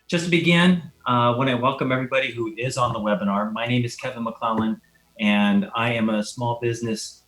Just to begin, I want to welcome everybody who is on the webinar. My name is Kevin McClelland, and I am a small business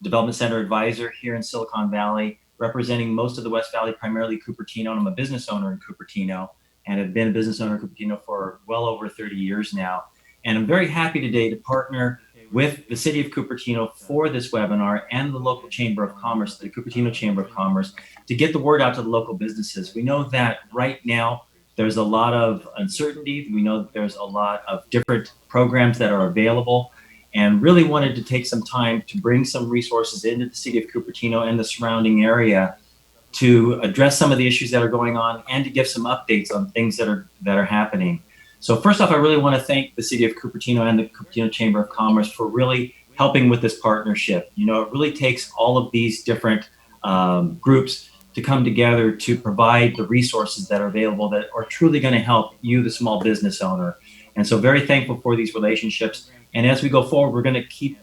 development center advisor here in Silicon Valley, representing most of the West Valley, primarily Cupertino. And I'm a business owner in Cupertino and have been a business owner in Cupertino for well over 30 years now. And I'm very happy today to partner with the City of Cupertino for this webinar and the local Chamber of Commerce, the Cupertino Chamber of Commerce, to get the word out to the local businesses. We know that right now there's a lot of uncertainty. We know that there's a lot of different programs that are available, and really wanted to take some time to bring some resources into the City of Cupertino and the surrounding area to address some of the issues that are going on and to give some updates on things that are happening. So first off, I really want to thank the City of Cupertino and the Cupertino Chamber of Commerce for really helping with this partnership. You know, it really takes all of these different groups to come together to provide the resources that are available that are truly going to help you, the small business owner. And so very thankful for these relationships. And as we go forward, we're going to keep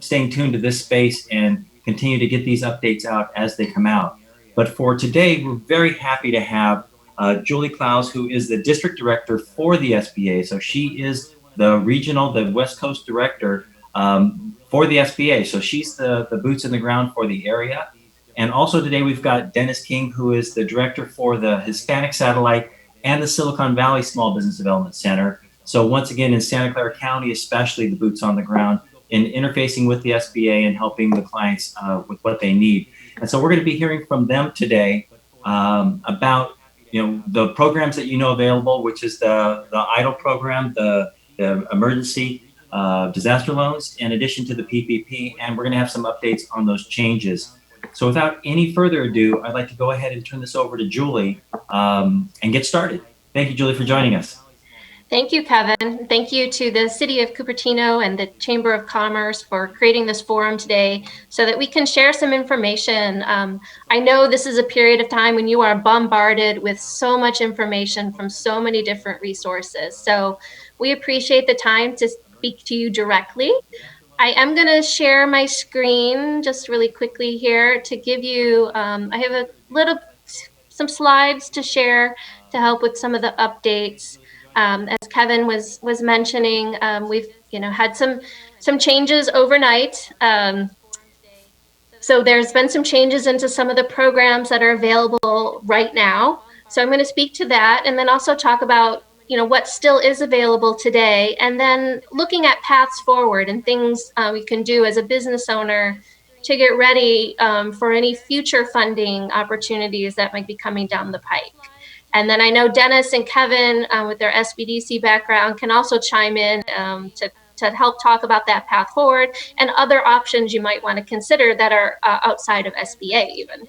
staying tuned to this space and continue to get these updates out as they come out. But for today, we're very happy to have Julie Clowes, who is the district director for the SBA. So she is the West Coast director for the SBA. So she's the boots in the ground for the area. And also today we've got Dennis King, who is the director for the Hispanic Satellite and the Silicon Valley Small Business Development Center. So once again, in Santa Clara County, especially the boots on the ground in interfacing with the SBA and helping the clients with what they need. And so we're going to be hearing from them today about the programs that available, which is the EIDL program, the emergency disaster loans, in addition to the PPP. And we're going to have some updates on those changes. So without any further ado, I'd like to go ahead and turn this over to Julie and get started. Thank you, Julie, for joining us. Thank you, Kevin. Thank you to the City of Cupertino and the Chamber of Commerce for creating this forum today so that we can share some information. I know this is a period of time when you are bombarded with so much information from so many different resources. So we appreciate the time to speak to you directly. I am going to share my screen just really quickly here to give you, I have some slides to share to help with some of the updates. As Kevin was mentioning, we've had some changes overnight. So there's been some changes into some of the programs that are available right now. So I'm going to speak to that and then also talk about what still is available today, and then looking at paths forward and things we can do as a business owner to get ready for any future funding opportunities that might be coming down the pike. And then I know Dennis and Kevin with their SBDC background can also chime in to help talk about that path forward and other options you might want to consider that are outside of SBA even.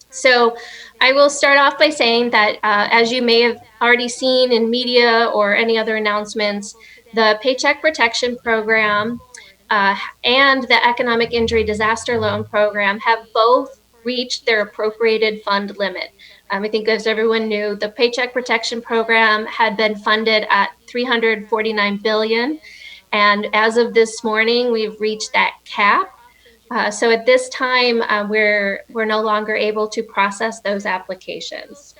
So I will start off by saying that as you may have already seen in media or any other announcements, the Paycheck Protection Program and the Economic Injury Disaster Loan Program have both reached their appropriated fund limit. I think as everyone knew, the Paycheck Protection Program had been funded at $349 billion. And as of this morning, we've reached that cap. So at this time, we're no longer able to process those applications.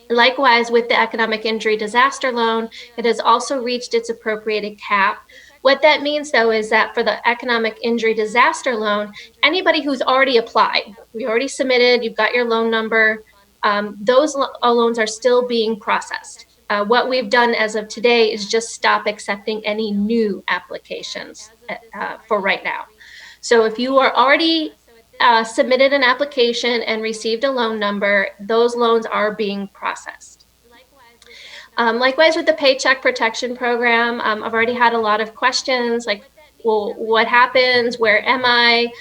Likewise, with the Economic Injury Disaster Loan, it has also reached its appropriated cap. What that means, though, is that for the Economic Injury Disaster Loan, anybody who's already applied, we already submitted, you've got your loan number, those loans are still being processed. What we've done as of today is just stop accepting any new applications for right now. So if you are already submitted an application and received a loan number, those loans are being processed. Likewise with the Paycheck Protection Program, I've already had a lot of questions like, well, what happens? Where am I?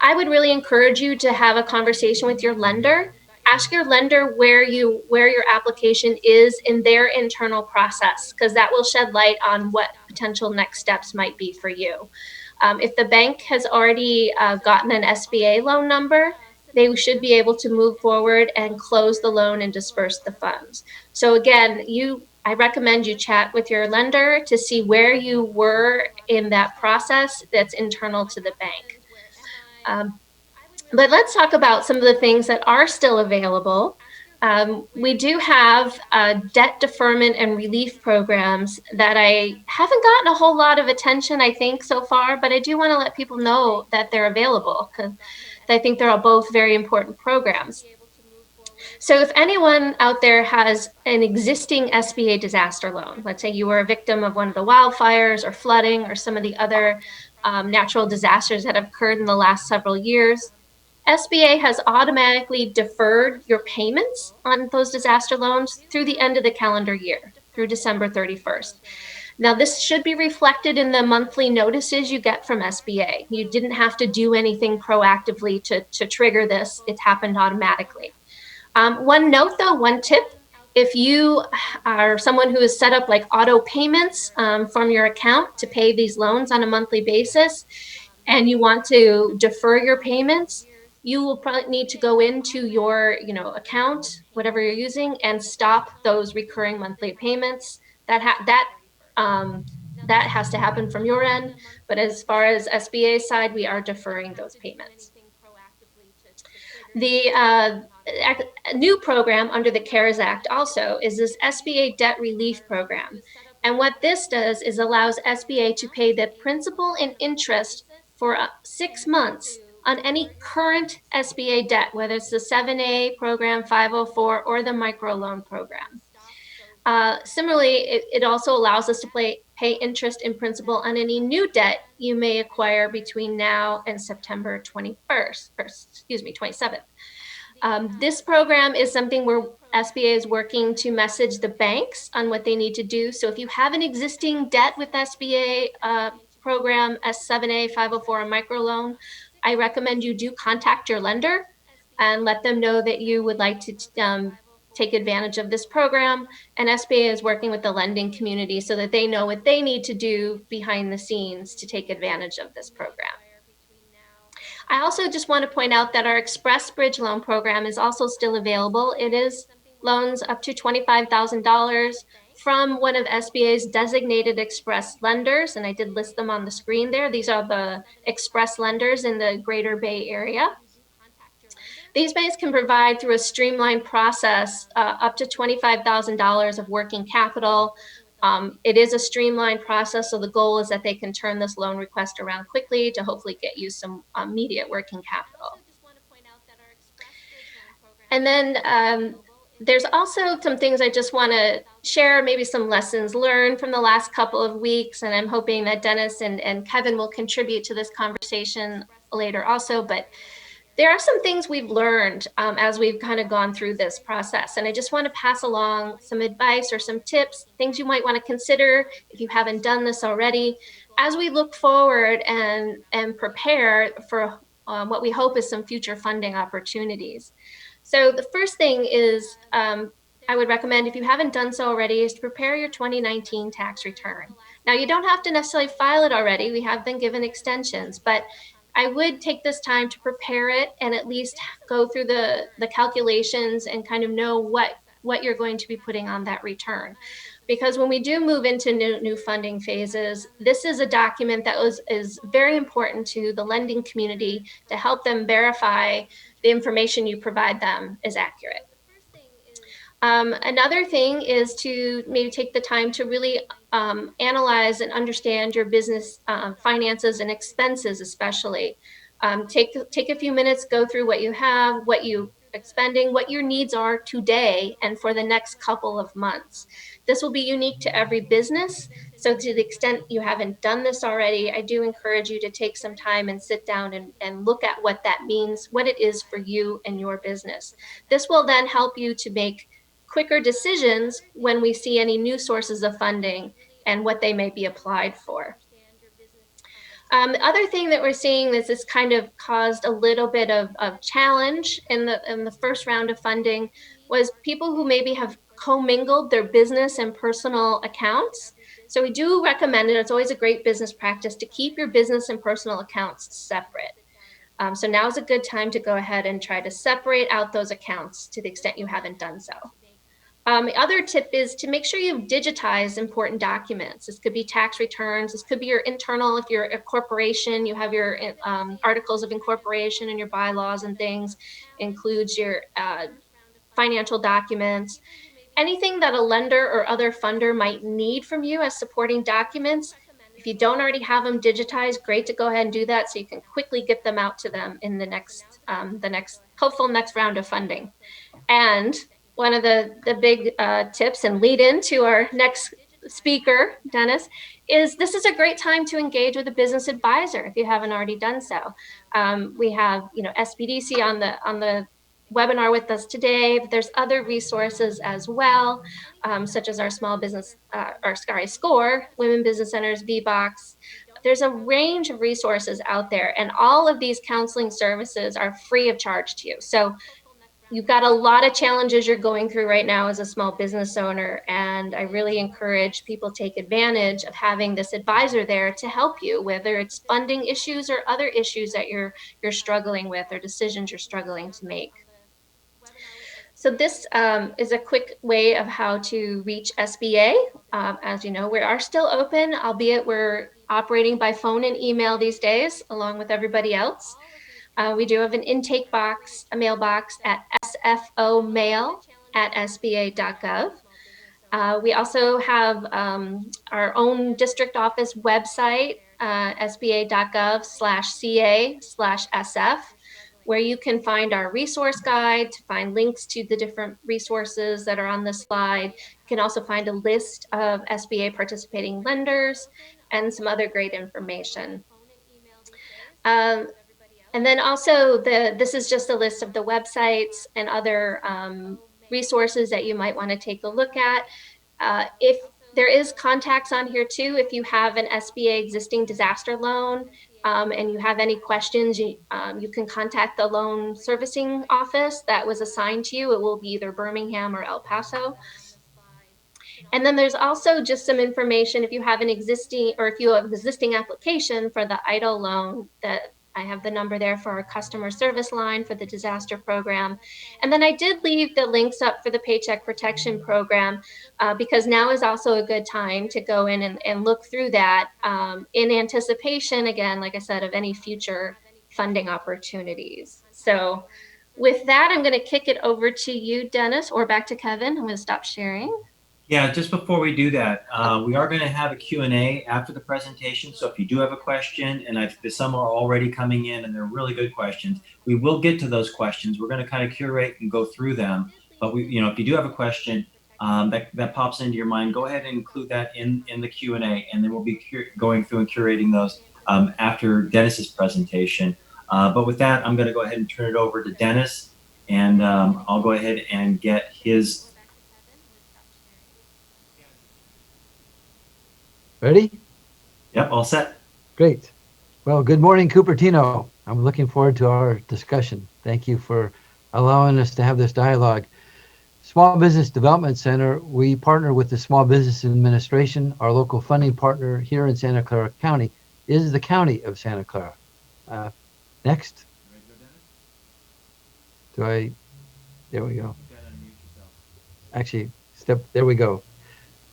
I would really encourage you to have a conversation with your lender. Ask your lender where your application is in their internal process, because that will shed light on what potential next steps might be for you. If the bank has already gotten an SBA loan number, they should be able to move forward and close the loan and disperse the funds. So again, I recommend you chat with your lender to see where you were in that process that's internal to the bank. But let's talk about some of the things that are still available. We do have debt deferment and relief programs that I haven't gotten a whole lot of attention, I think, so far, but I do want to let people know that they're available because I think they're all both very important programs. So if anyone out there has an existing SBA disaster loan, let's say you were a victim of one of the wildfires or flooding or some of the other natural disasters that have occurred in the last several years, SBA has automatically deferred your payments on those disaster loans through the end of the calendar year, through December 31st. Now, this should be reflected in the monthly notices you get from SBA. You didn't have to do anything proactively to trigger this. It happened automatically. One note though, one tip, if you are someone who has set up like auto payments from your account to pay these loans on a monthly basis, and you want to defer your payments, you will probably need to go into your account, whatever you're using, and stop those recurring monthly payments. That has to happen from your end. But as far as SBA's side, we are deferring those payments. The new program under the CARES Act also is this SBA debt relief program. And what this does is allows SBA to pay the principal and interest for 6 months on any current SBA debt, whether it's the 7A program, 504, or the microloan program. Similarly, it also allows us to pay interest in principal on any new debt you may acquire between now and September 27th. This program is something where SBA is working to message the banks on what they need to do. So if you have an existing debt with SBA program, S7A, 504, or microloan, I recommend you do contact your lender and let them know that you would like to take advantage of this program. And SBA is working with the lending community so that they know what they need to do behind the scenes to take advantage of this program. I also just want to point out that our Express Bridge loan program is also still available. It is loans up to $25,000 from one of SBA's designated express lenders, and I did list them on the screen there. These are the express lenders in the Greater Bay Area. These banks can provide through a streamlined process up to $25,000 of working capital. It is a streamlined process, so the goal is that they can turn this loan request around quickly to hopefully get you some immediate working capital. And then there's also some things I just want to share, maybe some lessons learned from the last couple of weeks, and I'm hoping that Dennis and Kevin will contribute to this conversation later also, but there are some things we've learned as we've kind of gone through this process. And I just want to pass along some advice or some tips, things you might want to consider if you haven't done this already, as we look forward and prepare for what we hope is some future funding opportunities. So the first thing is I would recommend, if you haven't done so already, is to prepare your 2019 tax return. Now, you don't have to necessarily file it already. We have been given extensions, but I would take this time to prepare it and at least go through the calculations and kind of know what you're going to be putting on that return. Because when we do move into new funding phases, this is a document that is very important to the lending community to help them verify the information you provide them is accurate. Another thing is to maybe take the time to really analyze and understand your business finances and expenses, especially. Take a few minutes, go through what you have, what you expending, what your needs are today and for the next couple of months. This will be unique to every business. So to the extent you haven't done this already, I do encourage you to take some time and sit down and look at what that means, what it is for you and your business. This will then help you to make quicker decisions when we see any new sources of funding and what they may be applied for. The other thing that we're seeing is this kind of caused a little bit of challenge in the first round of funding was people who maybe have commingled their business and personal accounts. So we do recommend, and it's always a great business practice, to keep your business and personal accounts separate. So now is a good time to go ahead and try to separate out those accounts to the extent you haven't done so. The other tip is to make sure you digitize important documents. This could be tax returns. This could be your internal, if you're a corporation, you have your articles of incorporation and your bylaws and things, includes your financial documents, anything that a lender or other funder might need from you as supporting documents. If you don't already have them digitized, great to go ahead and do that so you can quickly get them out to them in the next hopeful next round of funding. And one of the big tips and lead into our next speaker, Dennis, is this is a great time to engage with a business advisor if you haven't already done so. We have SBDC on the webinar with us today. There's other resources as well, such as our small business, SCORE, Women Business Centers, VBox. There's a range of resources out there, and all of these counseling services are free of charge to you. So you've got a lot of challenges you're going through right now as a small business owner, and I really encourage people take advantage of having this advisor there to help you, whether it's funding issues or other issues that you're struggling with or decisions you're struggling to make. So this is a quick way of how to reach SBA. As you know, we are still open, albeit we're operating by phone and email these days, along with everybody else. We do have an intake box, a mailbox at sfomail@sba.gov. We also have our own district office website, sba.gov/ca/sf, where you can find our resource guide, to find links to the different resources that are on this slide. You can also find a list of SBA participating lenders and some other great information. And then also this is just a list of the websites and other resources that you might want to take a look at. If there is contacts on here too, if you have an SBA existing disaster loan and you have any questions, you can contact the loan servicing office that was assigned to you. It will be either Birmingham or El Paso. And then there's also just some information if you have an existing, or if you have an existing application for the EIDL loan, that I have the number there for our customer service line for the disaster program. And then I did leave the links up for the Paycheck Protection Program because now is also a good time to go in and look through that in anticipation, again, like I said, of any future funding opportunities. So with that, I'm going to kick it over to you, Dennis, or back to Kevin. I'm going to stop sharing. Yeah, just before we do that, we are going to have a Q&A after the presentation. So if you do have a question, and some are already coming in and they're really good questions, we will get to those questions. We're going to kind of curate and go through them. But if you do have a question that pops into your mind, go ahead and include that in the Q&A, and then we'll be going through and curating those after Dennis's presentation. But with that, I'm going to go ahead and turn it over to Dennis, and I'll go ahead and get his. Ready? Yep, all set. Great. Well, good morning, Cupertino. I'm looking forward to our discussion. Thank you for allowing us to have this dialogue. Small Business Development Center, we partner with the Small Business Administration. Our local funding partner here in Santa Clara County is the County of Santa Clara. Next. There we go. Actually, there we go.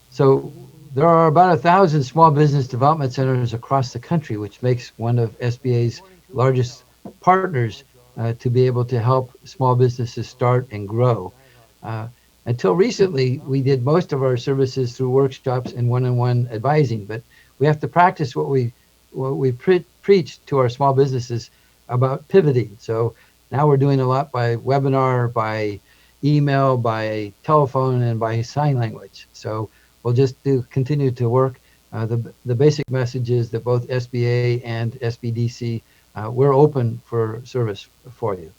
So there are about 1,000 small business development centers across the country, which makes one of SBA's largest partners to be able to help small businesses start and grow. Until recently, we did most of our services through workshops and one-on-one advising, but we have to practice what we preach to our small businesses about pivoting. So now we're doing a lot by webinar, by email, by telephone, and by sign language. So we'll just continue to work. The basic message is that both SBA and SBDC, we're open for service for you.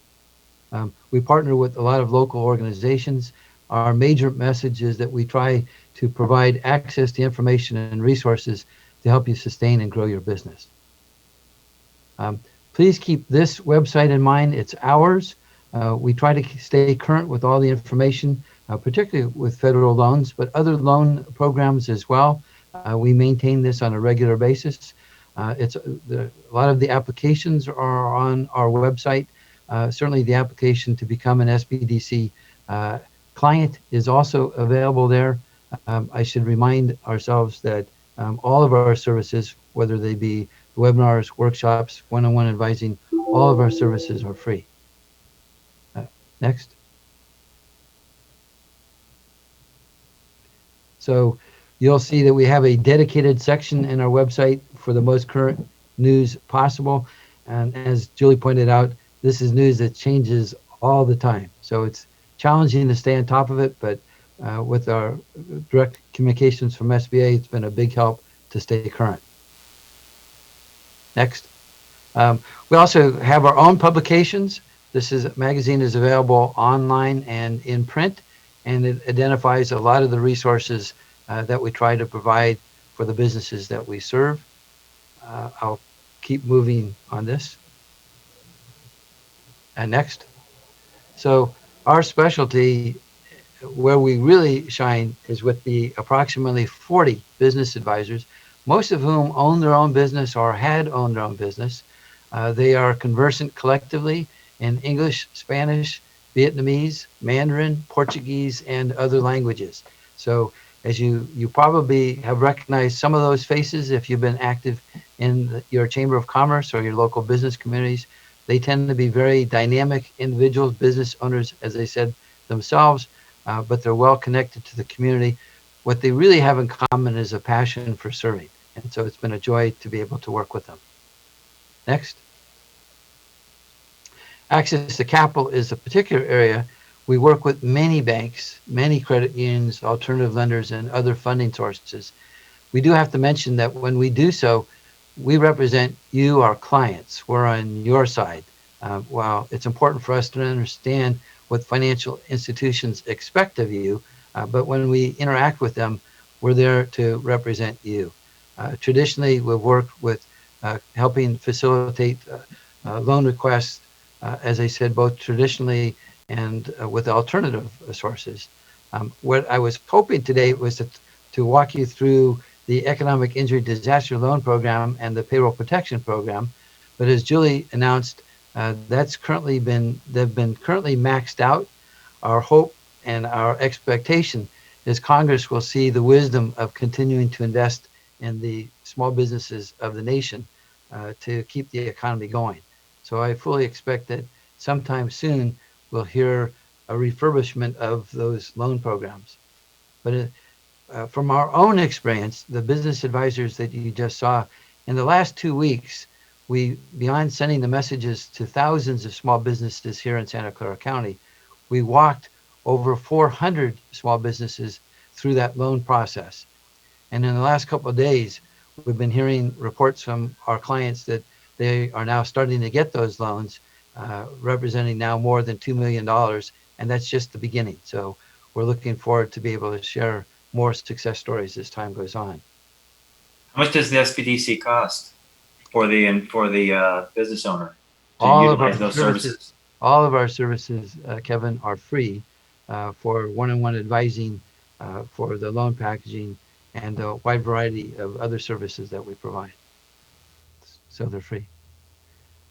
We partner with a lot of local organizations. Our major message is that we try to provide access to information and resources to help you sustain and grow your business. Please keep this website in mind. It's ours. We try to stay current with all the information, particularly with federal loans, but other loan programs as well. We maintain this on a regular basis. A lot of the applications are on our website. Certainly the application to become an SBDC client is also available there. I should remind ourselves that all of our services, whether they be webinars, workshops, one-on-one advising, all of our services are free. Next. So you'll see that we have a dedicated section in our website for the most current news possible. And as Julie pointed out, this is news that changes all the time. So it's challenging to stay on top of it, but with our direct communications from SBA, it's been a big help to stay current. Next. We also have our own publications. Magazine is available online and in print, and it identifies a lot of the resources that we try to provide for the businesses that we serve. I'll keep moving on this. And next. So our specialty, where we really shine, is with the approximately 40 business advisors, most of whom own their own business or had owned their own business. They are conversant collectively in English, Spanish, Vietnamese, Mandarin, Portuguese, and other languages. So as you probably have recognized some of those faces if you've been active in your Chamber of Commerce or your local business communities. They tend to be very dynamic individuals, business owners, as they said themselves, but they're well connected to the community. What they really have in common is a passion for serving. And so it's been a joy to be able to work with them. Next. Access to capital is a particular area. We work with many banks, many credit unions, alternative lenders, and other funding sources. We do have to mention that when we do so, we represent you, our clients. We're on your side. While it's important for us to understand what financial institutions expect of you, but when we interact with them, we're there to represent you. Traditionally, we've worked with helping facilitate loan requests, as I said, both traditionally and with alternative sources. What I was hoping today was to walk you through the Economic Injury Disaster Loan Program and the Payroll Protection Program. But as Julie announced, they've been currently maxed out. Our hope and our expectation is Congress will see the wisdom of continuing to invest in the small businesses of the nation to keep the economy going. So I fully expect that sometime soon we'll hear a refurbishment of those loan programs. But from our own experience, the business advisors that you just saw, in the last 2 weeks, we, beyond sending the messages to thousands of small businesses here in Santa Clara County, we walked over 400 small businesses through that loan process. And in the last couple of days, we've been hearing reports from our clients that they are now starting to get those loans, representing now more than $2 million. And that's just the beginning. So we're looking forward to be able to share more success stories as time goes on. How much does the SBDC cost for the business owner to All utilize those services? All of our services, Kevin, are free for one-on-one advising, for the loan packaging, and a wide variety of other services that we provide. So they're free.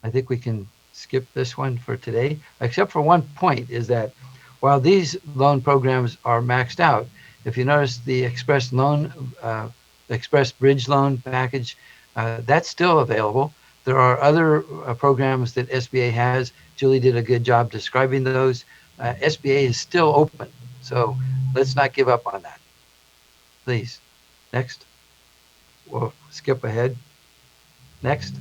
I think we can skip this one for today, except for one point, is that while these loan programs are maxed out, if you notice the Express Bridge Loan package, that's still available. There are other programs that SBA has. Julie did a good job describing those. SBA is still open, so let's not give up on that. Please. Next. We'll skip ahead. Next.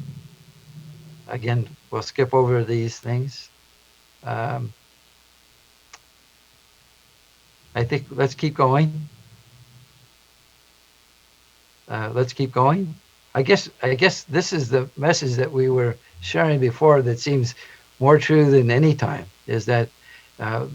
Again, we'll skip over these things. I think let's keep going. Let's keep going. I guess this is the message that we were sharing before that seems more true than any time, is that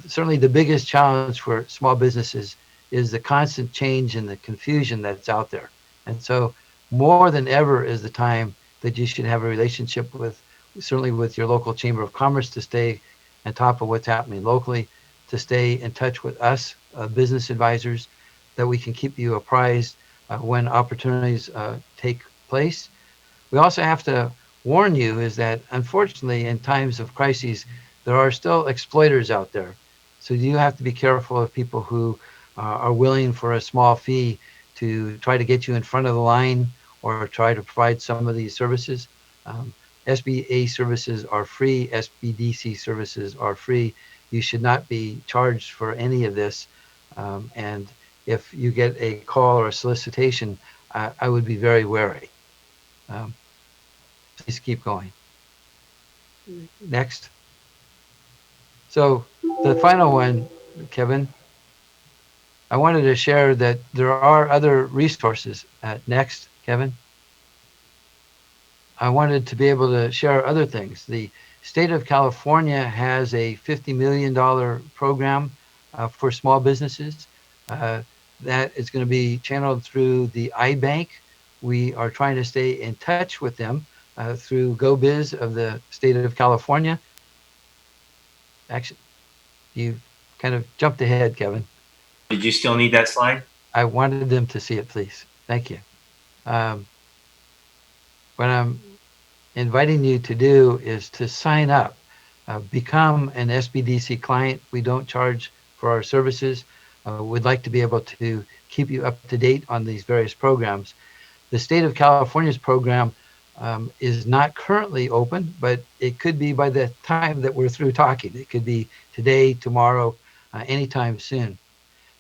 certainly the biggest challenge for small businesses is the constant change and the confusion that's out there. And so more than ever is the time that you should have a relationship with, certainly with your local Chamber of Commerce, to stay on top of what's happening locally, to stay in touch with us, business advisors, that we can keep you apprised when opportunities take place. We also have to warn you is that unfortunately in times of crises, there are still exploiters out there. So you have to be careful of people who are willing for a small fee to try to get you in front of the line or try to provide some of these services. SBA services are free. SBDC services are free. You should not be charged for any of this. And if you get a call or a solicitation, I would be very wary. Please keep going. Next. So the final one, Kevin, I wanted to share that there are other resources. Next, Kevin. I wanted to be able to share other things. The state of California has a $50 million program for small businesses that is going to be channeled through the iBank. We are trying to stay in touch with them through GoBiz of the state of California. Actually, you kind of jumped ahead, Kevin. Did you still need that slide? I wanted them to see it, please. Thank you. What I'm inviting you to do is to sign up, become an SBDC client. We don't charge for our services. We'd like to be able to keep you up to date on these various programs. The state of California's program is not currently open, but it could be by the time that we're through talking. It could be today, tomorrow, anytime soon.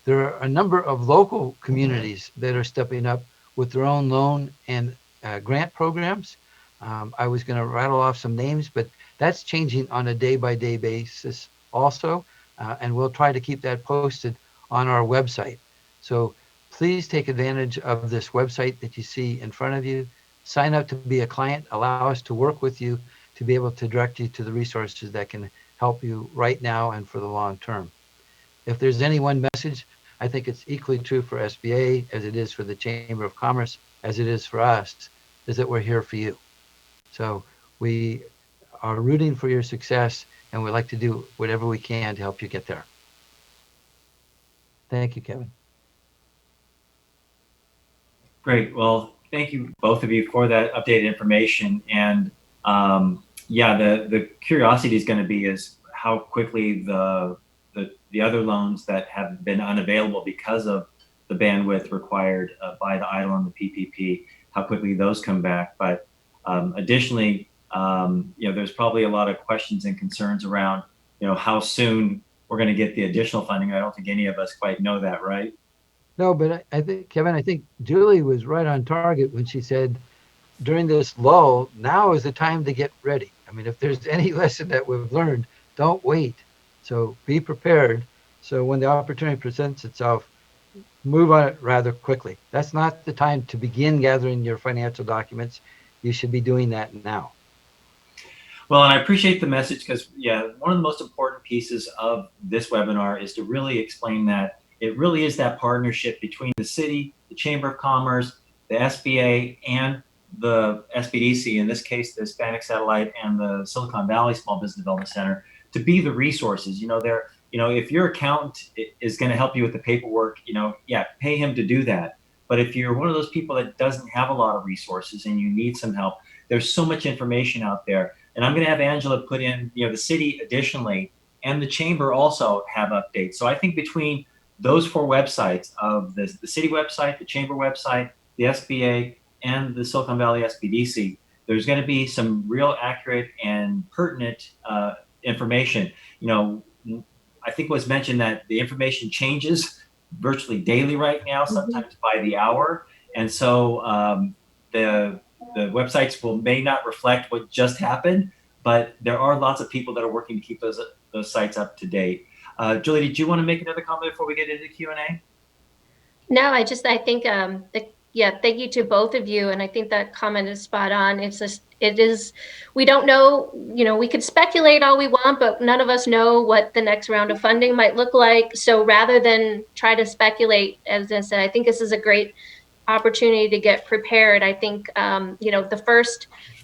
There are a number of local communities that are stepping up with their own loan and grant programs. I was going to rattle off some names, but that's changing on a day-by-day basis also, and we'll try to keep that posted on our website. So please take advantage of this website that you see in front of you. Sign up to be a client. Allow us to work with you to be able to direct you to the resources that can help you right now and for the long term. If there's any one message, I think it's equally true for SBA as it is for the Chamber of Commerce, as it is for us, is that we're here for you. So we are rooting for your success, and we'd like to do whatever we can to help you get there. Thank you, Kevin. Great. Well, thank you, both of you, for that updated information. And yeah, the curiosity is going to be is how quickly the other loans that have been unavailable because of the bandwidth required by the EIDL and the PPP, how quickly those come back. But additionally, there's probably a lot of questions and concerns around, how soon we're going to get the additional funding. I don't think any of us quite know that, right? No, but I think, Kevin, I think Julie was right on target when she said during this lull, now is the time to get ready. I mean, if there's any lesson that we've learned, don't wait. So be prepared. So when the opportunity presents itself, move on it rather quickly. That's not the time to begin gathering your financial documents. You should be doing that now. Well, and I appreciate the message because, one of the most important pieces of this webinar is to really explain that it really is that partnership between the city, the Chamber of Commerce, the SBA, and the SBDC, in this case, the Hispanic Satellite and the Silicon Valley Small Business Development Center, to be the resources. If your accountant is going to help you with the paperwork, pay him to do that. But if you're one of those people that doesn't have a lot of resources and you need some help, there's so much information out there. And I'm going to have Angela put in, the city additionally, and the chamber also have updates. So I think between those four websites of the city website, the chamber website, the SBA, and the Silicon Valley SBDC, there's going to be some real accurate and pertinent information. I think it was mentioned that the information changes virtually daily right now, sometimes by the hour. And so the websites may not reflect what just happened, but there are lots of people that are working to keep those sites up to date. Julie, did you want to make another comment before we get into Q&A? No, I think, thank you to both of you. And I think that comment is spot on. We don't know, we could speculate all we want, but none of us know what the next round of funding might look like. So rather than try to speculate, as I said, I think this is a great opportunity to get prepared. I think,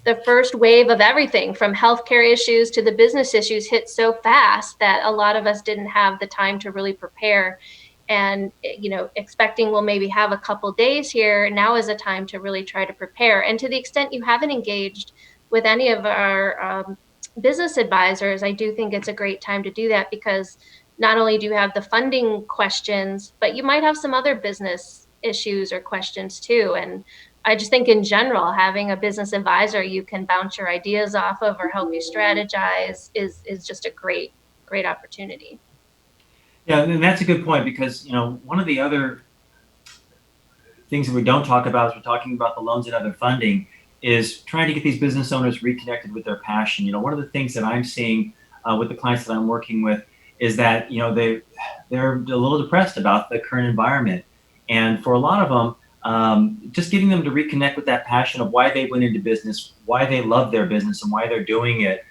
the first wave of everything from healthcare issues to the business issues hit so fast that a lot of us didn't have the time to really prepare. And, expecting we'll maybe have a couple days here, now is a time to really try to prepare. And to the extent you haven't engaged with any of our business advisors, I do think it's a great time to do that, because not only do you have the funding questions, but you might have some other business issues or questions too. And I just think in general, having a business advisor you can bounce your ideas off of or help you strategize is just a great opportunity. Yeah, and that's a good point, because one of the other things that we don't talk about as we're talking about the loans and other funding is trying to get these business owners reconnected with their passion. One of the things that I'm seeing with the clients that I'm working with is that, they're a little depressed about the current environment. And for a lot of them, just getting them to reconnect with that passion of why they went into business, why they love their business and why they're doing it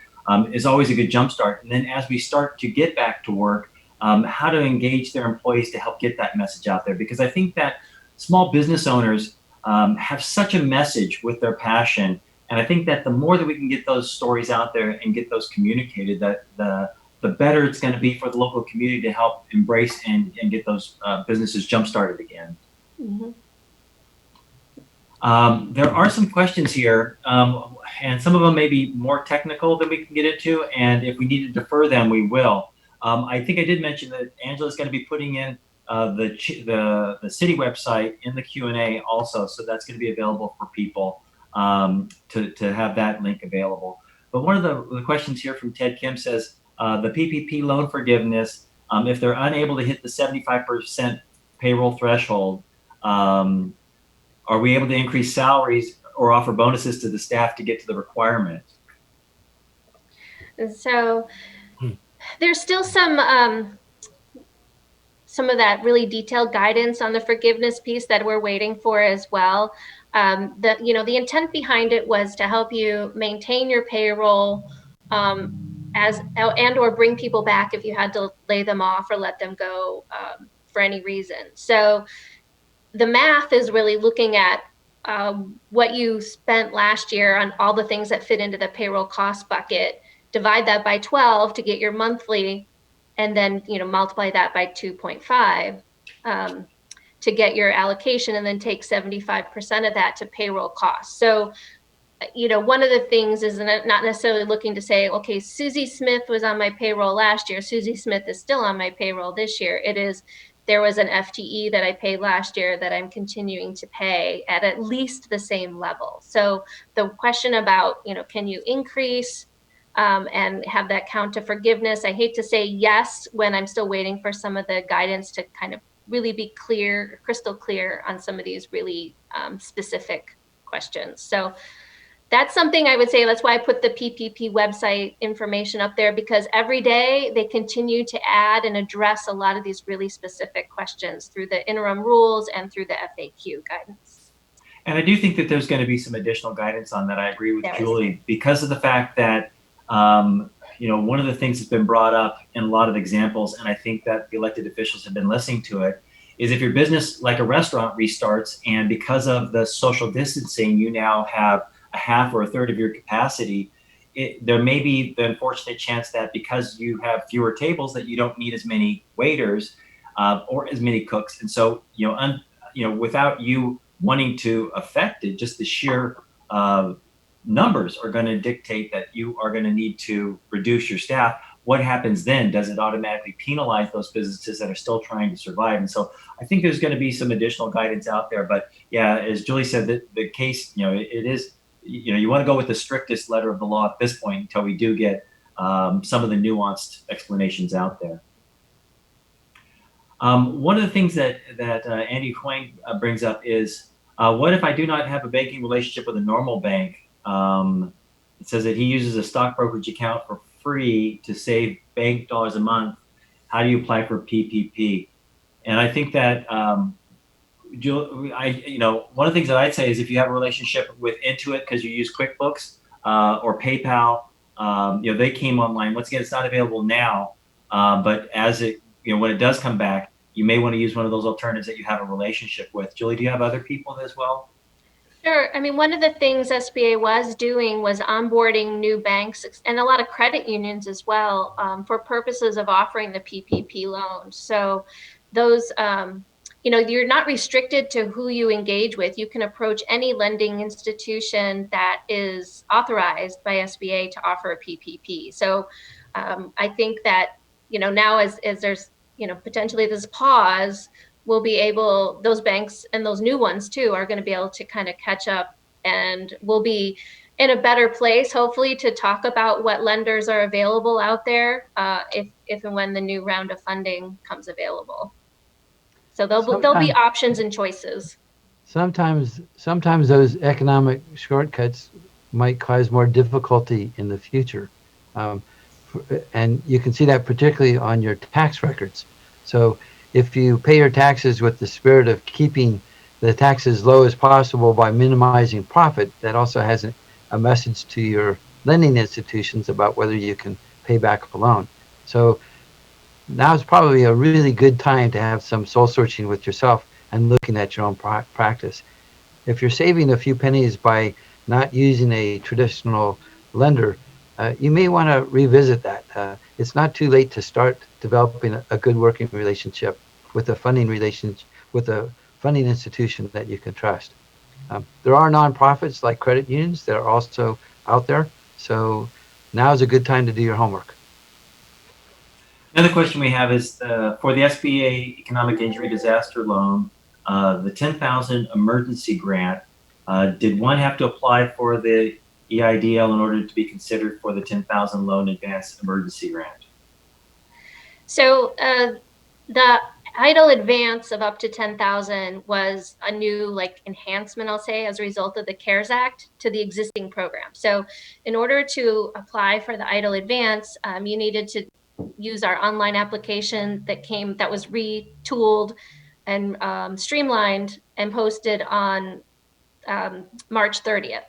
is always a good jumpstart. And then as we start to get back to work, how to engage their employees to help get that message out there. Because I think that small business owners have such a message with their passion. And I think that the more that we can get those stories out there and get those communicated, that the better it's going to be for the local community to help embrace and get those businesses jump-started again. Mm-hmm. There are some questions here, and some of them may be more technical than we can get into, and if we need to defer them, we will. I think I did mention that Angela's going to be putting in the city website in the Q&A also, so that's going to be available for people to have that link available. But one of the questions here from Ted Kim says, the PPP loan forgiveness, if they're unable to hit the 75% payroll threshold, are we able to increase salaries or offer bonuses to the staff to get to the requirement? And so there's still some of that really detailed guidance on the forgiveness piece that we're waiting for as well. The intent behind it was to help you maintain your payroll and or bring people back if you had to lay them off or let them go for any reason. So the math is really looking at what you spent last year on all the things that fit into the payroll cost bucket, divide that by 12 to get your monthly, and then multiply that by 2.5 to get your allocation, and then take 75% of that to payroll costs. So one of the things is not necessarily looking to say, okay, Susie Smith was on my payroll last year, Susie Smith is still on my payroll this year. It is, there was an FTE that I paid last year that I'm continuing to pay at least the same level. So the question about, can you increase and have that count to forgiveness? I hate to say yes when I'm still waiting for some of the guidance to kind of really be clear, crystal clear on some of these really specific questions. So that's something I would say, that's why I put the PPP website information up there, because every day they continue to add and address a lot of these really specific questions through the interim rules and through the FAQ guidance. And I do think that there's going to be some additional guidance on that. I agree with Julie, because of the fact that, one of the things that's been brought up in a lot of examples, and I think that the elected officials have been listening to it, is if your business, like a restaurant, restarts, and because of the social distancing, you now have a half or a third of your capacity, there may be the unfortunate chance that because you have fewer tables, that you don't need as many waiters or as many cooks. And so, without you wanting to affect it, just the sheer numbers are going to dictate that you are going to need to reduce your staff. What happens then? Does it automatically penalize those businesses that are still trying to survive? And so I think there's going to be some additional guidance out there. But yeah, as Julie said, the case, it is, you want to go with the strictest letter of the law at this point until we do get some of the nuanced explanations out there. One of the things that Andy Huang brings up is, what if I do not have a banking relationship with a normal bank? It says that he uses a stock brokerage account for free to save bank dollars a month. How do you apply for PPP? And I think that one of the things that I'd say is, if you have a relationship with Intuit because you use QuickBooks or PayPal, they came online. Once again, it's not available now, but as it, when it does come back, you may want to use one of those alternatives that you have a relationship with. Julie, do you have other people as well? Sure. I mean, one of the things SBA was doing was onboarding new banks and a lot of credit unions as well for purposes of offering the PPP loans. So those, you're not restricted to who you engage with. You can approach any lending institution that is authorized by SBA to offer a PPP. So I think that, now as there's, potentially this pause, we'll be able, those banks and those new ones too are going to be able to kind of catch up, and we'll be in a better place, hopefully, to talk about what lenders are available out there if and when the new round of funding comes available. So there'll be options and choices. sometimes those economic shortcuts might cause more difficulty in the future. Um, and you can see that particularly on your tax records. So if you pay your taxes with the spirit of keeping the taxes as low as possible by minimizing profit, that also has a message to your lending institutions about whether you can pay back a loan. So now is probably a really good time to have some soul searching with yourself and looking at your own practice. If you're saving a few pennies by not using a traditional lender, you may want to revisit that. It's not too late to start developing a good working relationship with a funding institution that you can trust. There are nonprofits like credit unions that are also out there. So now is a good time to do your homework. Another question we have is for the SBA Economic Injury Disaster Loan, the 10,000 emergency grant. Did one have to apply for the EIDL in order to be considered for the 10,000 loan advance emergency grant? So the EIDL advance of up to 10,000 was a new enhancement, I'll say, as a result of the CARES Act to the existing program. So in order to apply for the EIDL advance, you needed to use our online application that was retooled and streamlined and posted on March 30th.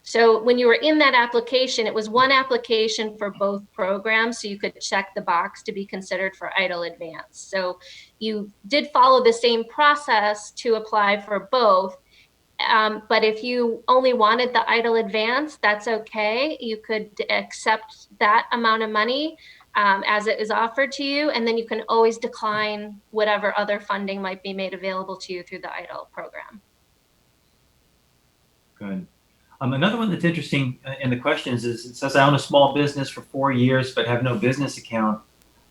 So when you were in that application, it was one application for both programs, so you could check the box to be considered for EIDL advance. So you did follow the same process to apply for both. But if you only wanted the EIDL advance, that's okay. You could accept that amount of money as it is offered to you, and then you can always decline whatever other funding might be made available to you through the EIDL program. Good. Another one that's interesting in the questions is it says I own a small business for 4 years but have no business account,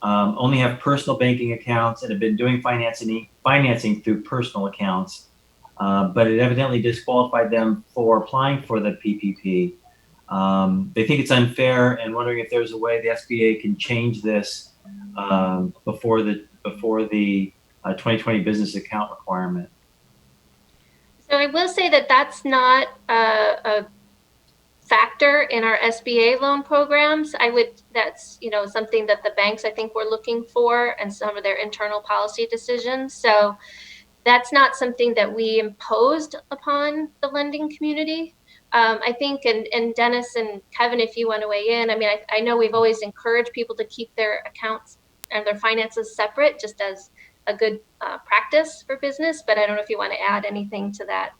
only have personal banking accounts and have been doing financing through personal accounts, but it evidently disqualified them for applying for the PPP. They think it's unfair and wondering if there's a way the SBA can change this before the 2020 business account requirement. So I will say that that's not a factor in our SBA loan programs. That's something that the banks I think were looking for and some of their internal policy decisions. So that's not something that we imposed upon the lending community. I think, and Dennis and Kevin, if you want to weigh in, I mean, I know we've always encouraged people to keep their accounts and their finances separate, just as a good practice for business, but I don't know if you want to add anything to that.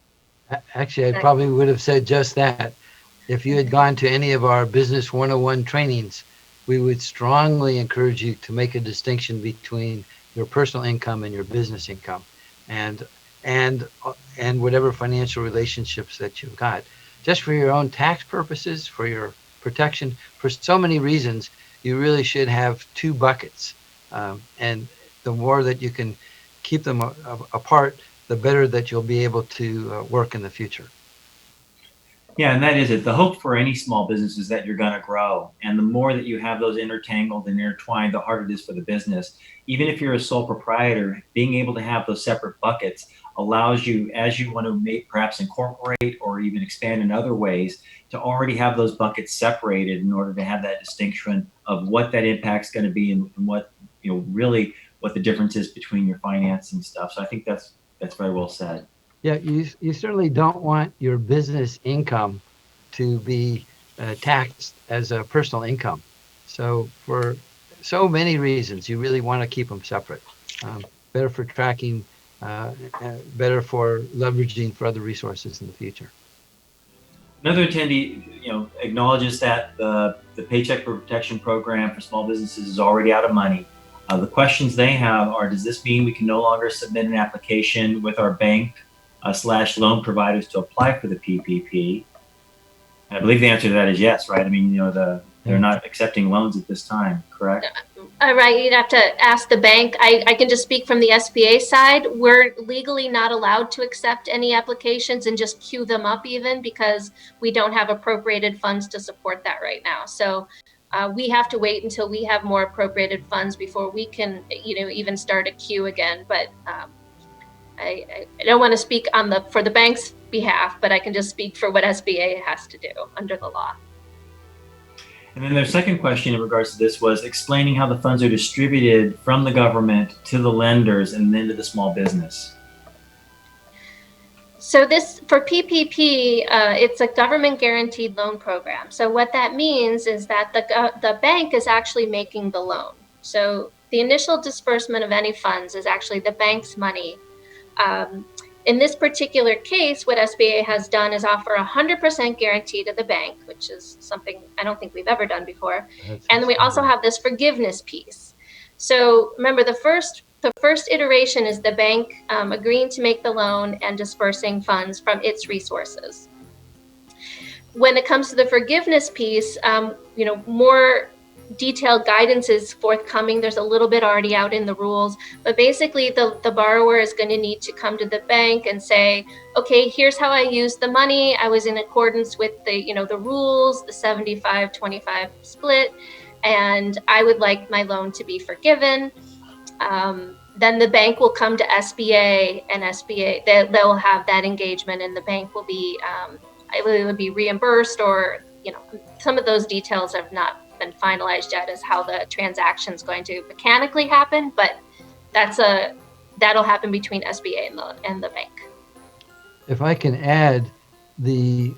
Actually, I probably would have said just that. If you had gone to any of our Business 101 trainings, we would strongly encourage you to make a distinction between your personal income and your business income, and whatever financial relationships that you've got. Just for your own tax purposes, for your protection, for so many reasons, you really should have two buckets. And the more that you can keep them apart, the better that you'll be able to work in the future. Yeah, and that is it. The hope for any small business is that you're going to grow. And the more that you have those intertangled and intertwined, the harder it is for the business. Even if you're a sole proprietor, being able to have those separate buckets allows you, as you want to perhaps incorporate or even expand in other ways, to already have those buckets separated in order to have that distinction of what that impact's going to be and what, really what the difference is between your financing stuff. So I think that's very well said. Yeah, you certainly don't want your business income to be taxed as a personal income. So for so many reasons, you really want to keep them separate. Better for tracking, better for leveraging for other resources in the future. Another attendee, acknowledges that the Paycheck Protection Program for small businesses is already out of money. The questions they have are, does this mean we can no longer submit an application with our bank / loan providers to apply for the PPP? And I believe the answer to that is yes, right? I mean, they're not accepting loans at this time, correct? Right, you'd have to ask the bank. I can just speak from the SBA side. We're legally not allowed to accept any applications and just queue them up even because we don't have appropriated funds to support that right now. So we have to wait until we have more appropriated funds before we can, even start a queue again. But I don't want to speak for the bank's behalf, but I can just speak for what SBA has to do under the law. And then their second question in regards to this was explaining how the funds are distributed from the government to the lenders and then to the small business. So this, for PPP, it's a government guaranteed loan program. So what that means is that the bank is actually making the loan. So the initial disbursement of any funds is actually the bank's money. In this particular case, what SBA has done is offer 100% guarantee to the bank, which is something I don't think we've ever done before. And we also have this forgiveness piece. So remember, the first iteration is the bank agreeing to make the loan and dispersing funds from its resources. When it comes to the forgiveness piece, more detailed guidance is forthcoming. There's a little bit already out in the rules, but basically the borrower is going to need to come to the bank and say, okay, here's how I used the money. I was in accordance with the rules, the 75-25 split, and I would like my loan to be forgiven. Then the bank will come to SBA, and SBA, they'll have that engagement, and the bank will be either be reimbursed, or some of those details have not been finalized yet as how the transaction is going to mechanically happen, but that'll happen between SBA and the bank. If I can add, the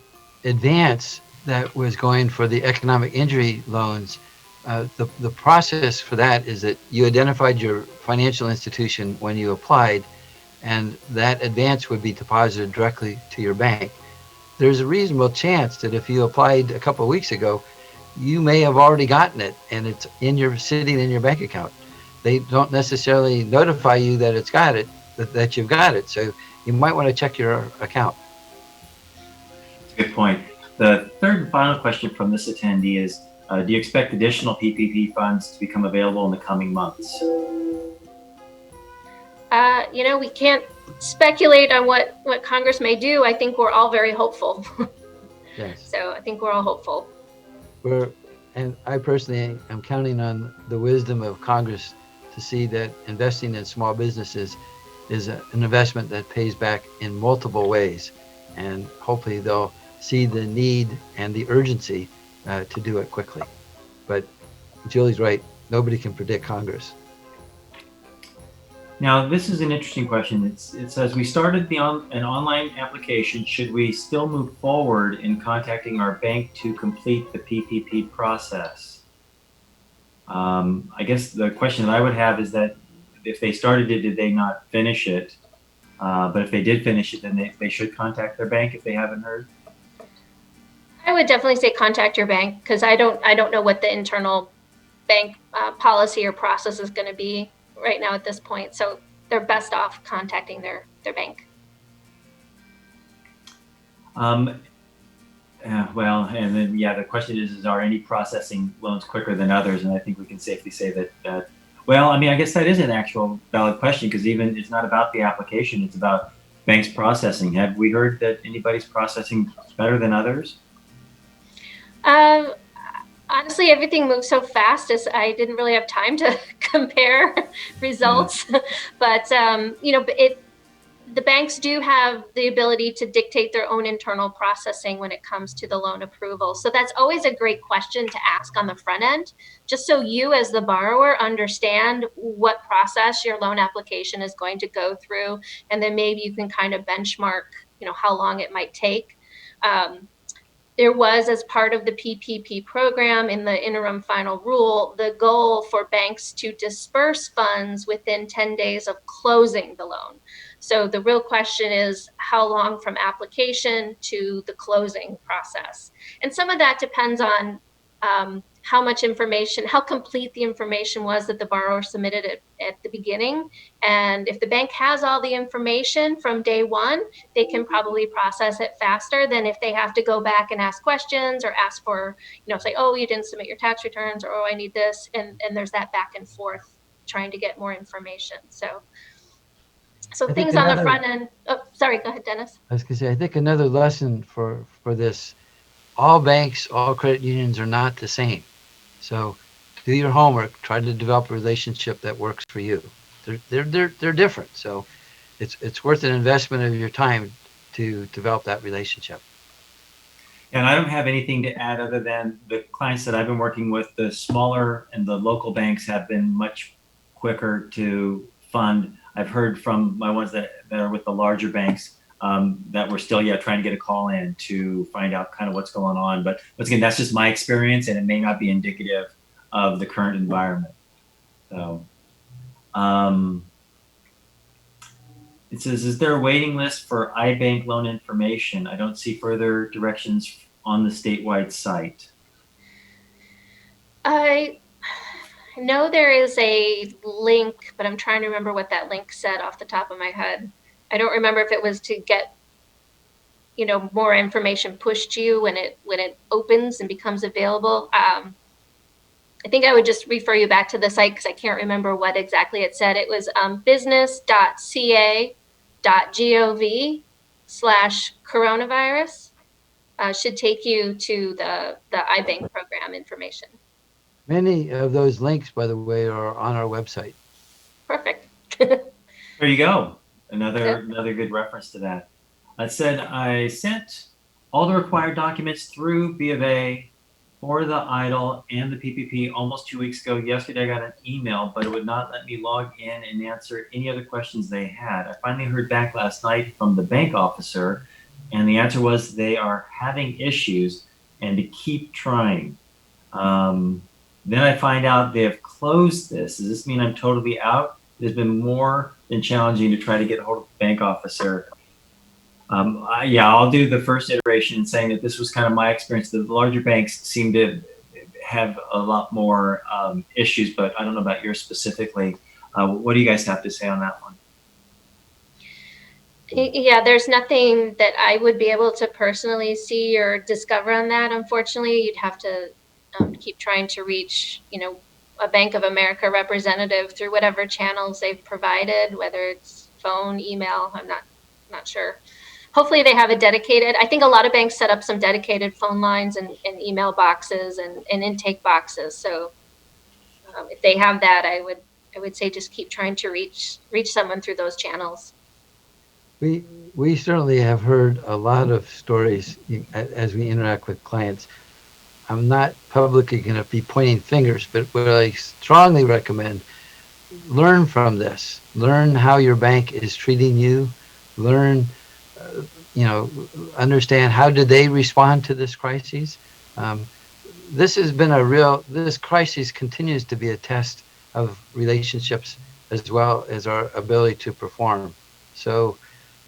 advance that was going for the economic injury loans, the process for that is that you identified your financial institution when you applied, and that advance would be deposited directly to your bank. There's a reasonable chance that if you applied a couple of weeks ago, you may have already gotten it, and it's sitting in your bank account. They don't necessarily notify you that that you've got it. So you might want to check your account. Good point. The third and final question from this attendee is, do you expect additional PPP funds to become available in the coming months? We can't speculate on what Congress may do. I think we're all very hopeful. Yes. So I think we're all hopeful. And I personally am counting on the wisdom of Congress to see that investing in small businesses is an investment that pays back in multiple ways. And hopefully they'll see the need and the urgency to do it quickly. But Julie's right. Nobody can predict Congress. Now, this is an interesting question. It says, we started an online application. Should we still move forward in contacting our bank to complete the PPP process? I guess the question that I would have is that if they started it, did they not finish it? But if they did finish it, then they should contact their bank if they haven't heard. I would definitely say contact your bank, because I don't know what the internal bank policy or process is going to be right now at this point. So they're best off contacting their bank. Well, and then, the question is are any processing loans quicker than others? And I think we can safely say that, well, I guess that is an actual valid question, because even it's not about the application, it's about banks processing. Have we heard that anybody's processing better than others? Honestly, everything moves so fast as I didn't really have time to compare results. But, the banks do have the ability to dictate their own internal processing when it comes to the loan approval. So that's always a great question to ask on the front end, just so you as the borrower understand what process your loan application is going to go through. And then maybe you can kind of benchmark, how long it might take. There was, as part of the PPP program in the interim final rule, the goal for banks to disperse funds within 10 days of closing the loan. So the real question is how long from application to the closing process. And some of that depends on how much information, how complete the information was that the borrower submitted at the beginning. And if the bank has all the information from day one, they can probably process it faster than if they have to go back and ask questions or ask for, say, oh, you didn't submit your tax returns, or oh, I need this. And there's that back and forth trying to get more information. So things on the front end. Oh, sorry, go ahead, Dennis. I was going to say, I think another lesson for this, all banks, all credit unions are not the same. So do your homework, try to develop a relationship that works for you. They're different. So it's worth an investment of your time to develop that relationship. And I don't have anything to add other than the clients that I've been working with, the smaller and the local banks have been much quicker to fund. I've heard from my ones that are with the larger banks that we're still trying to get a call in to find out kind of what's going on. But once again, that's just my experience, and it may not be indicative of the current environment. So it says, is there a waiting list for iBank loan information? I don't see further directions on the statewide site. I know there is a link, but I'm trying to remember what that link said off the top of my head. I don't remember if it was to get, more information pushed to you when it opens and becomes available. I think I would just refer you back to the site because I can't remember what exactly it said. It was business.ca.gov/coronavirus. Should take you to the iBank program information. Many of those links, by the way, are on our website. Perfect. There you go. Another good reference to that. I said I sent all the required documents through B of A for the EIDL and the PPP almost 2 weeks ago. Yesterday I got an email, but it would not let me log in and answer any other questions they had. I finally heard back last night from the bank officer, and the answer was they are having issues and to keep trying. Then I find out they have closed this. Does this mean I'm totally out? It has been more than challenging to try to get a hold of the bank officer. I'll do the first iteration saying that this was kind of my experience. The larger banks seem to have a lot more issues, but I don't know about yours specifically. What do you guys have to say on that one? Yeah, there's nothing that I would be able to personally see or discover on that. Unfortunately, you'd have to keep trying to reach, a Bank of America representative through whatever channels they've provided, whether it's phone, email. I'm not sure. Hopefully they have a dedicated, I think a lot of banks set up some dedicated phone lines and email boxes and intake boxes. So if they have that, I would say just keep trying to reach someone through those channels. We certainly have heard a lot of stories as we interact with clients. I'm not publicly going to be pointing fingers, but what I strongly recommend, learn from this. Learn how your bank is treating you. Learn, understand how did they respond to this crisis. This has been this crisis continues to be a test of relationships as well as our ability to perform. So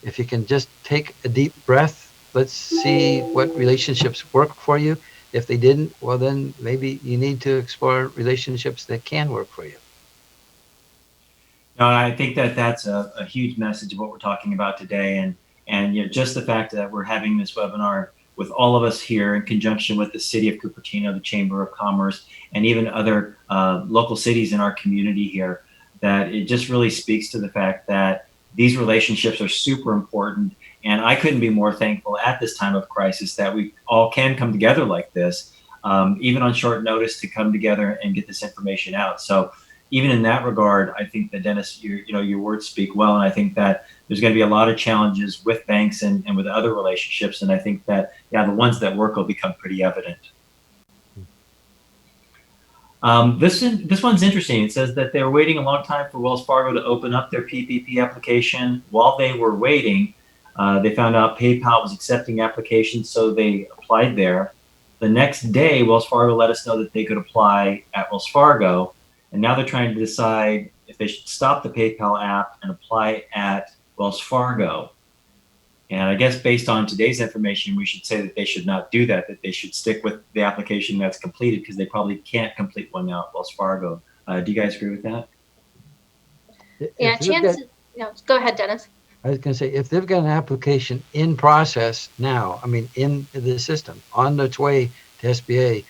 if you can just take a deep breath, let's see what relationships work for you. If they didn't, well, then maybe you need to explore relationships that can work for you. No, I think that's a huge message of what we're talking about today. And just the fact that we're having this webinar with all of us here in conjunction with the City of Cupertino, the Chamber of Commerce, and even other local cities in our community here, that it just really speaks to the fact that these relationships are super important. And I couldn't be more thankful at this time of crisis that we all can come together like this, even on short notice, to come together and get this information out. So even in that regard, I think that, Dennis, your words speak well. And I think that there's going to be a lot of challenges with banks and with other relationships. And I think that, the ones that work will become pretty evident. This one's interesting. It says that they were waiting a long time for Wells Fargo to open up their PPP application. While they were waiting, they found out PayPal was accepting applications, so they applied there. The next day, Wells Fargo let us know that they could apply at Wells Fargo, and now they're trying to decide if they should stop the PayPal app and apply at Wells Fargo. And I guess based on today's information, we should say that they should not do that they should stick with the application that's completed, because they probably can't complete one now at Wells Fargo. Do you guys agree with that? Yeah, go ahead, Dennis. I was going to say, if they've got an application in process now, in the system, on its way to SBA,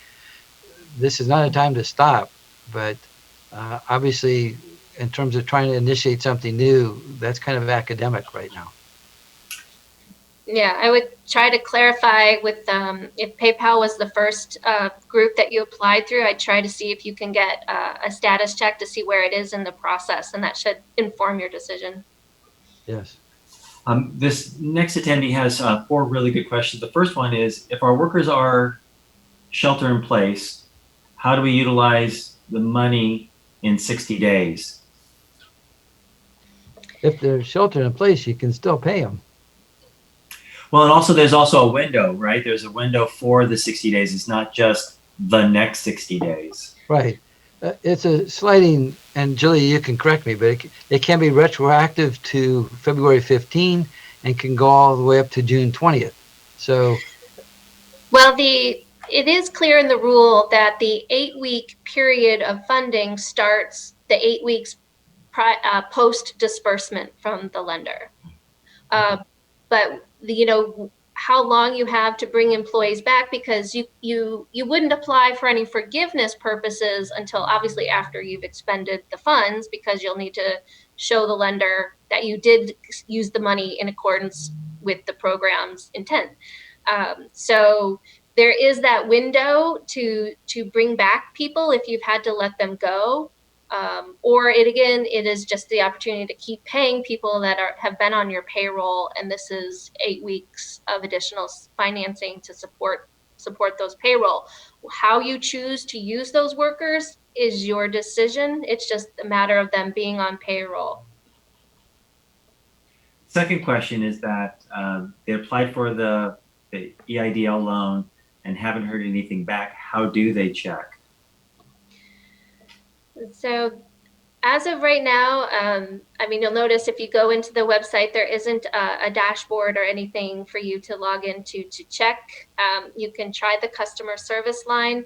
this is not a time to stop. But obviously, in terms of trying to initiate something new, that's kind of academic right now. Yeah, I would try to clarify with if PayPal was the first group that you applied through, I'd try to see if you can get a status check to see where it is in the process, and that should inform your decision. Yes. This next attendee has 4 really good questions. The first one is, if our workers are shelter in place, how do we utilize the money in 60 days? If they're sheltered in place, you can still pay them. Well, and also there's also a window, right? There's a window for the 60 days. It's not just the next 60 days. Right. It's a sliding, and Julie, you can correct me, but it can be retroactive to February 15 and can go all the way up to June 20th. So, Well, it is clear in the rule that the 8-week period of funding starts the 8 weeks post disbursement from the lender. But how long you have to bring employees back, because you wouldn't apply for any forgiveness purposes until obviously after you've expended the funds, because you'll need to show the lender that you did use the money in accordance with the program's intent. So there is that window to bring back people if you've had to let them go. Or it is just the opportunity to keep paying people that have been on your payroll, and this is 8 weeks of additional financing to support those payroll. How you choose to use those workers is your decision. It's just a matter of them being on payroll. Second question is that they applied for the EIDL loan and haven't heard anything back. How do they check? So as of right now, you'll notice if you go into the website, there isn't a dashboard or anything for you to log into to check. You can try the customer service line.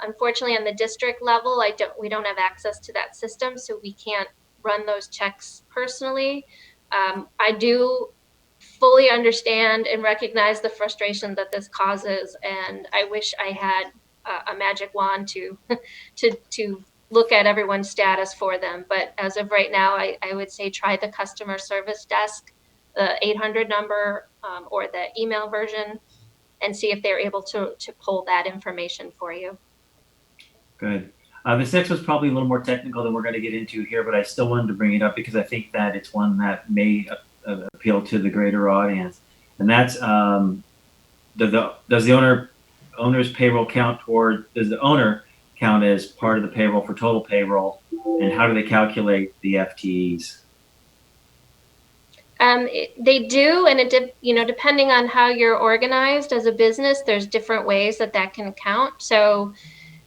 Unfortunately, on the district level, we don't have access to that system, so we can't run those checks personally. I do fully understand and recognize the frustration that this causes, and I wish I had a magic wand to look at everyone's status for them. But as of right now, I would say try the customer service desk, the 800 number, or the email version, and see if they're able to pull that information for you. Good. This next one's probably a little more technical than we're going to get into here, but I still wanted to bring it up because I think that it's one that may appeal to the greater audience. And that's, does the owner's payroll count does the owner count as part of the payroll for total payroll, and how do they calculate the FTEs? They do, and depending on how you're organized as a business, there's different ways that can count. So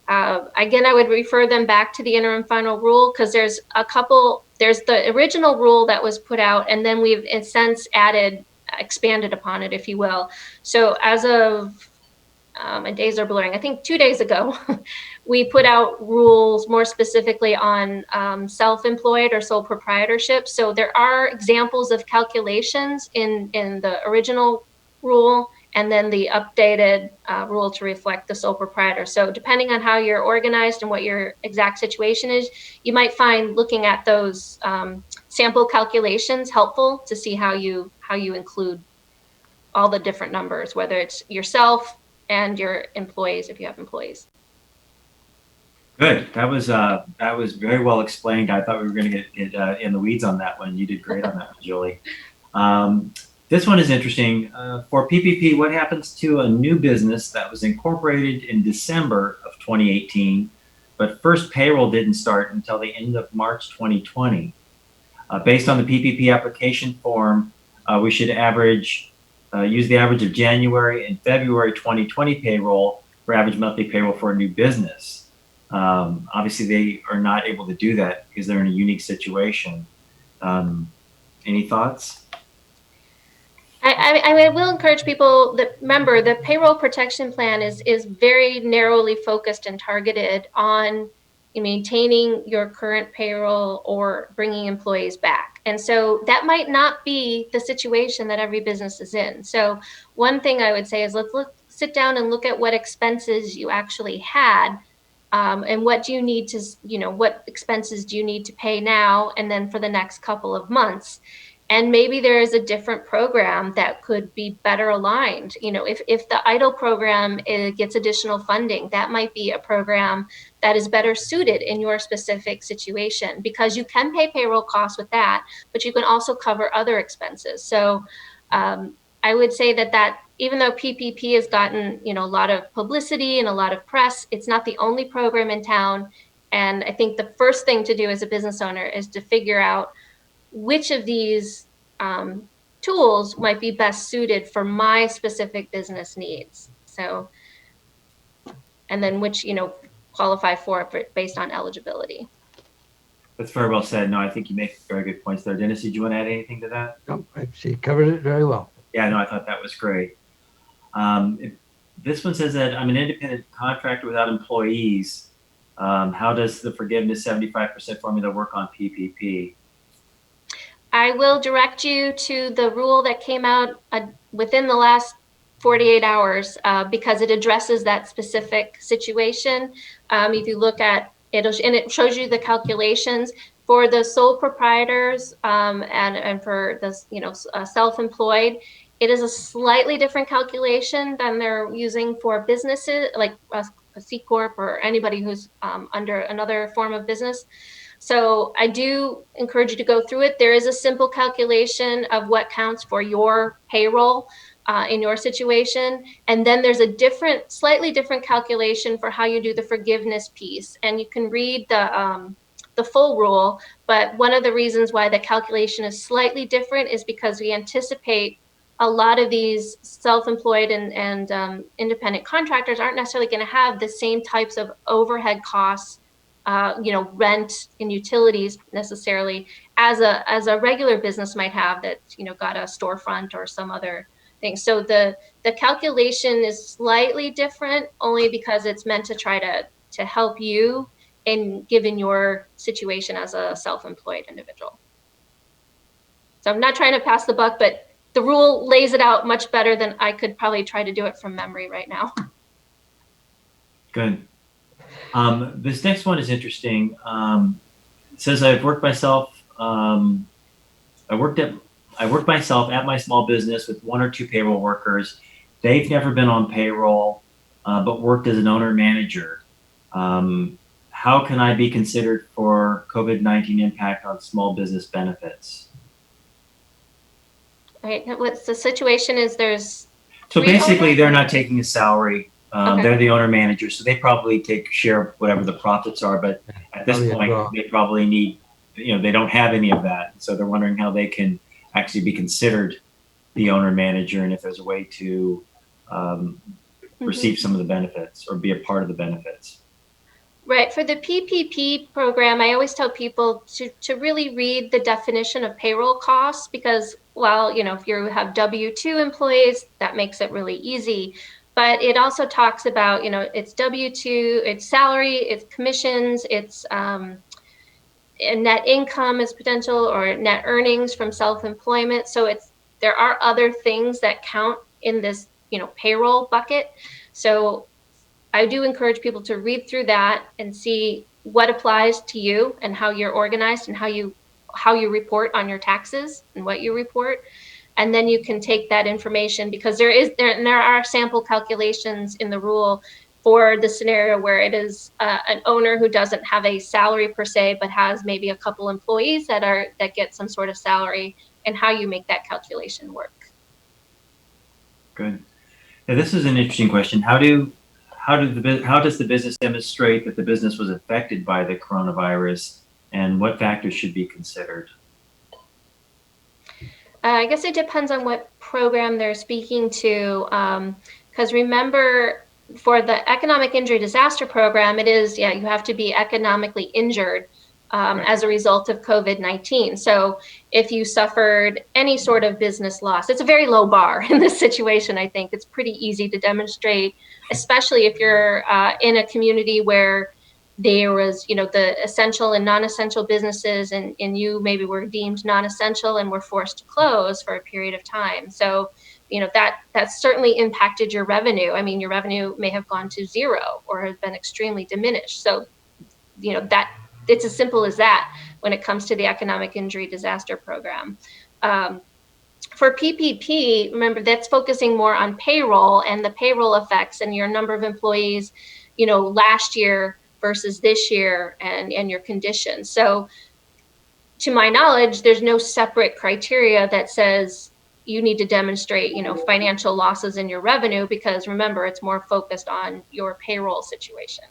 again, I would refer them back to the interim final rule, because there's the original rule that was put out, and then we've in sense expanded upon it, if you will. So as of my days are blurring, I think 2 days ago, we put out rules more specifically on self-employed or sole proprietorship. So there are examples of calculations in the original rule, and then the updated rule to reflect the sole proprietor. So depending on how you're organized and what your exact situation is, you might find looking at those sample calculations helpful to see how you include all the different numbers, whether it's yourself and your employees, if you have employees. Good. That was very well explained. I thought we were going to get in the weeds on that one. You did great on that one, Julie. This one is interesting. For PPP, what happens to a new business that was incorporated in December of 2018, but first payroll didn't start until the end of March 2020? Based on the PPP application form, we should use the average of January and February 2020 payroll for average monthly payroll for a new business. Obviously, they are not able to do that because they're in a unique situation. Any thoughts? I will encourage people that remember the payroll protection plan is very narrowly focused and targeted on maintaining your current payroll or bringing employees back. And so that might not be the situation that every business is in. So one thing I would say is sit down and look at what expenses you actually had, and what do you need to, what expenses do you need to pay now and then for the next couple of months. And maybe there is a different program that could be better aligned. If the EIDL program gets additional funding, that might be a program that is better suited in your specific situation, because you can pay payroll costs with that, but you can also cover other expenses. So I would say that even though PPP has gotten a lot of publicity and a lot of press, it's not the only program in town. And I think the first thing to do as a business owner is to figure out which of these tools might be best suited for my specific business needs. So, and then which, qualify for it based on eligibility. That's very well said. No, I think you make very good points there. Dennis, did you want to add anything to that? No, she covered it very well. Yeah, no, I thought that was great. This one says that I'm an independent contractor without employees. How does the forgiveness 75% formula work on PPP? I will direct you to the rule that came out within the last 48 hours because it addresses that specific situation. If you look at it, and it shows you the calculations for the sole proprietors and for the self-employed. It is a slightly different calculation than they're using for businesses like a C Corp or anybody who's under another form of business. So I do encourage you to go through it. There is a simple calculation of what counts for your payroll in your situation. And then there's a slightly different calculation for how you do the forgiveness piece. And you can read the full rule, but one of the reasons why the calculation is slightly different is because we anticipate a lot of these self-employed and independent contractors aren't necessarily going to have the same types of overhead costs, rent and utilities necessarily as a regular business might have that, got a storefront or some other thing. So the calculation is slightly different only because it's meant to try to help you given your situation as a self-employed individual. So I'm not trying to pass the buck, but the rule lays it out much better than I could probably try to do it from memory right now. Good. This next one is interesting. It says I've worked myself. I worked myself at my small business with 1 or 2 payroll workers. They've never been on payroll, but worked as an owner manager. How can I be considered for COVID-19 impact on small business benefits? Right. What's the situation is so basically they're not taking a salary. Okay. They're the owner manager, so they probably take share of whatever the profits are. But at this point, they probably need, they don't have any of that. So they're wondering how they can actually be considered the owner manager and if there's a way to receive some of the benefits or be a part of the benefits. Right. For the PPP program, I always tell people to really read the definition of payroll costs because while, if you have W-2 employees, that makes it really easy. But it also talks about, it's W-2, it's salary, it's commissions, it's net income as potential or net earnings from self-employment. So there are other things that count in this, payroll bucket. So I do encourage people to read through that and see what applies to you and how you're organized and how you report on your taxes and what you report. And then you can take that information because there are sample calculations in the rule for the scenario where it is an owner who doesn't have a salary per se, but has maybe a couple employees that get some sort of salary and how you make that calculation work. Good. Now, this is an interesting question. How does the business demonstrate that the business was affected by the coronavirus, and what factors should be considered? I guess it depends on what program they're speaking to. Because remember, for the economic injury disaster program, it is, you have to be economically injured as a result of COVID-19. So if you suffered any sort of business loss, it's a very low bar in this situation. I think it's pretty easy to demonstrate, especially if you're in a community where there was, the essential and non-essential businesses and you maybe were deemed non-essential and were forced to close for a period of time. So, that certainly impacted your revenue. I mean, your revenue may have gone to zero or have been extremely diminished. So, that it's as simple as that when it comes to the economic injury disaster program. For PPP, remember that's focusing more on payroll and the payroll effects and your number of employees, last year versus this year and your conditions. So to my knowledge, there's no separate criteria that says you need to demonstrate, financial losses in your revenue, because remember, it's more focused on your payroll situation.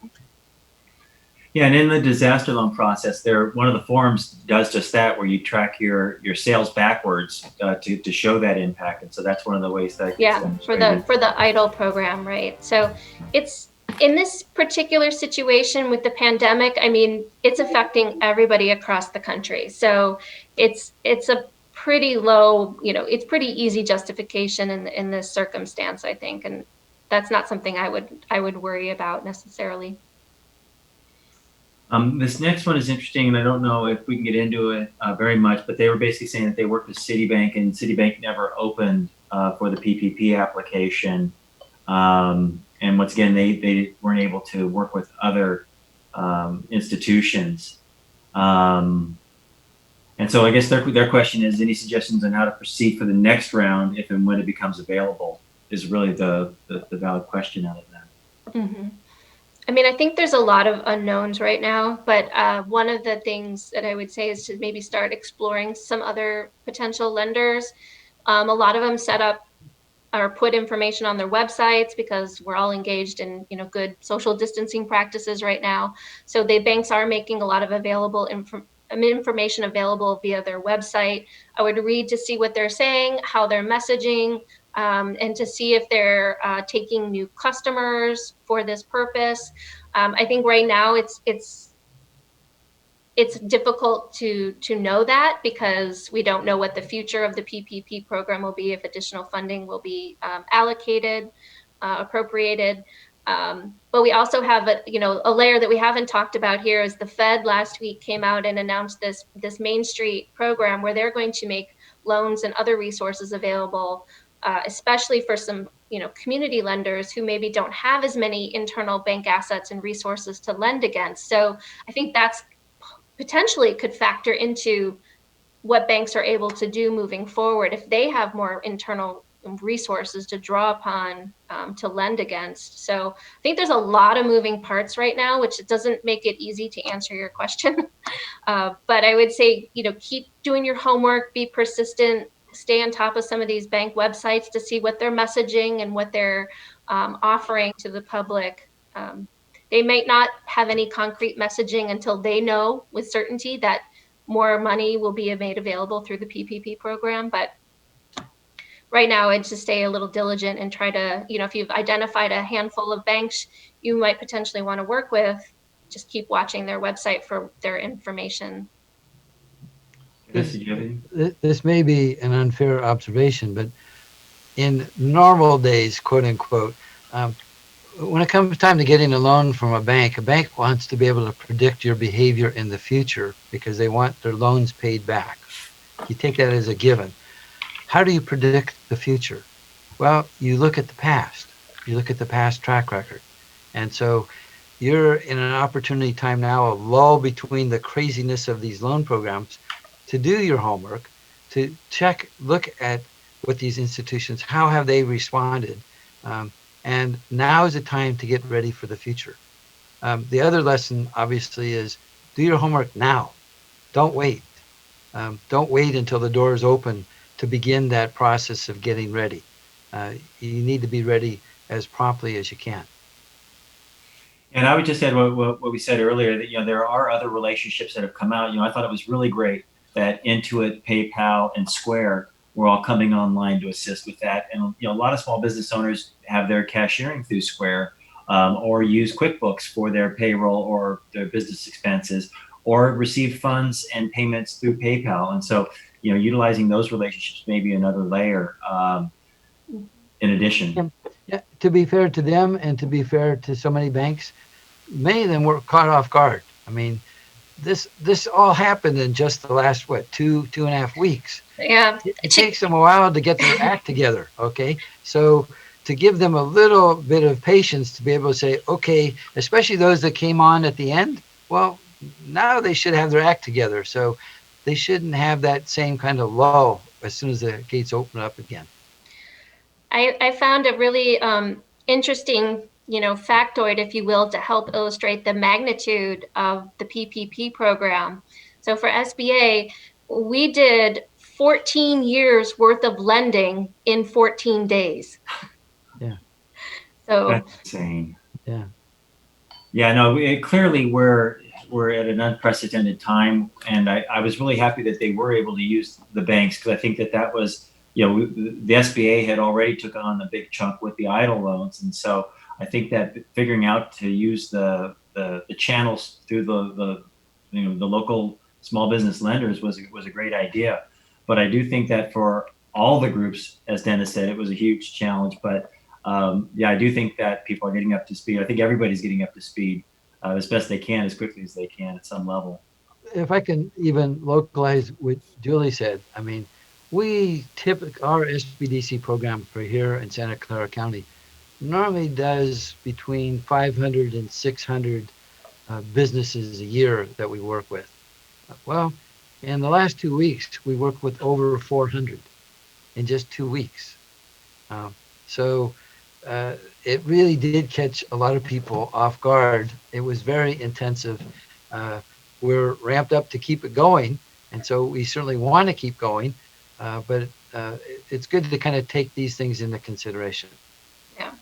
Yeah, and in the disaster loan process, one of the forms does just that, where you track your sales backwards to show that impact, and so that's one of the ways that gets demonstrated. for the EIDL program, right? So it's in this particular situation with the pandemic. I mean, it's affecting everybody across the country, so it's a pretty low, it's pretty easy justification in this circumstance, I think, and that's not something I would worry about necessarily. This next one is interesting, and I don't know if we can get into it very much, but they were basically saying that they worked with Citibank, and Citibank never opened for the PPP application. And once again, they weren't able to work with other institutions. And so I guess their question is, any suggestions on how to proceed for the next round if and when it becomes available, is really the valid question out of that. Mm-hmm. I mean, I think there's a lot of unknowns right now, but one of the things that I would say is to maybe start exploring some other potential lenders. A lot of them set up or put information on their websites because we're all engaged in, good social distancing practices right now. So the banks are making a lot of available information available via their website. I would read to see what they're saying, how they're messaging, and to see if they're taking new customers for this purpose. I think right now it's difficult to know that, because we don't know what the future of the PPP program will be, if additional funding will be allocated, appropriated. But we also have a layer that we haven't talked about here is the Fed last week came out and announced this Main Street program where they're going to make loans and other resources available, especially for some community lenders who maybe don't have as many internal bank assets and resources to lend against. So I think that's potentially could factor into what banks are able to do moving forward if they have more internal resources to draw upon to lend against. So I think there's a lot of moving parts right now, which doesn't make it easy to answer your question. But I would say, keep doing your homework, be persistent, stay on top of some of these bank websites to see what they're messaging and what they're offering to the public. They might not have any concrete messaging until they know with certainty that more money will be made available through the PPP program. But right now, I'd just stay a little diligent and try to, if you've identified a handful of banks you might potentially want to work with, just keep watching their website for their information. This may be an unfair observation, but in normal days, quote unquote, when it comes time to getting a loan from a bank wants to be able to predict your behavior in the future because they want their loans paid back. You take that as a given. How do you predict the future? Well, you look at the past. You look at the past track record. And so you're in an opportunity time now, a lull between the craziness of these loan programs, to do your homework, to look at what these institutions, how have they responded? And now is the time to get ready for the future. The other lesson, obviously, is do your homework now. Don't wait. Don't wait until the door is open to begin that process of getting ready. You need to be ready as promptly as you can. And I would just add what we said earlier, that there are other relationships that have come out. I thought it was really great that Intuit, PayPal, and Square were all coming online to assist with that. And a lot of small business owners have their cashiering through Square, or use QuickBooks for their payroll or their business expenses, or receive funds and payments through PayPal. And so, utilizing those relationships may be another layer in addition. Yeah, to be fair to them and to be fair to so many banks, many of them were caught off guard. I mean, this all happened in just the last, 2.5 weeks. Yeah. It takes them a while to get their act together, okay? So to give them a little bit of patience to be able to say, okay, especially those that came on at the end, well, now they should have their act together. So they shouldn't have that same kind of lull as soon as the gates open up again. I found a really interesting, factoid, if you will, to help illustrate the magnitude of the PPP program. So for SBA, we did 14 years worth of lending in 14 days. Yeah. So That's insane. Yeah. Yeah, no, clearly we're at an unprecedented time, and I was really happy that they were able to use the banks, because I think that was, the SBA had already took on a big chunk with the EIDL loans, and so I think that figuring out to use the channels through the local small business lenders was a great idea. But I do think that for all the groups, as Dennis said, it was a huge challenge. But yeah, I do think that people are getting up to speed. I think everybody's getting up to speed as best they can, as quickly as they can at some level. If I can even localize what Julie said, I mean, our SBDC program for here in Santa Clara County normally does between 500 and 600 businesses a year that we work with. Well, in the last 2 weeks, we worked with over 400 in just 2 weeks. So it really did catch a lot of people off guard. It was very intensive. We're ramped up to keep it going, and so we certainly want to keep going, but it's good to kind of take these things into consideration. Yeah.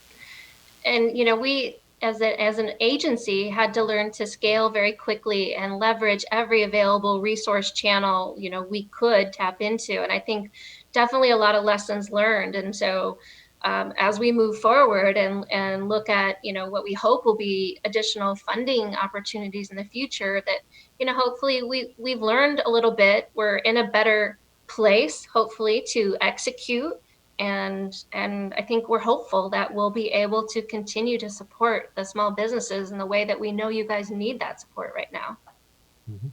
And, we as an agency had to learn to scale very quickly and leverage every available resource channel, we could tap into. And I think definitely a lot of lessons learned. And so as we move forward and look at, what we hope will be additional funding opportunities in the future, that, hopefully we've learned a little bit. We're in a better place, hopefully, to execute. And I think we're hopeful that we'll be able to continue to support the small businesses in the way that we know you guys need that support right now. Mm-hmm.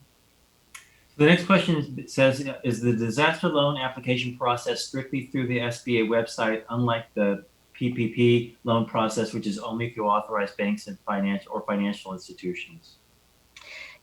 The next question says, is the disaster loan application process strictly through the SBA website, unlike the PPP loan process, which is only through authorized banks and financial institutions?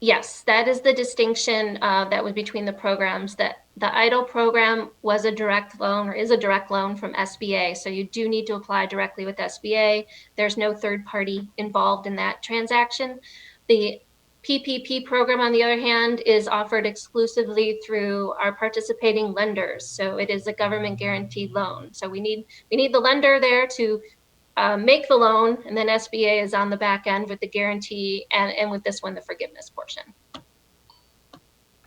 Yes, that is the distinction that was between the programs. That the EIDL program was a direct loan, or is a direct loan from SBA. So you do need to apply directly with SBA. There's no third party involved in that transaction. The PPP program, on the other hand, is offered exclusively through our participating lenders. So it is a government guaranteed loan. So we need the lender there to make the loan, and then SBA is on the back end with the guarantee and with this one, the forgiveness portion.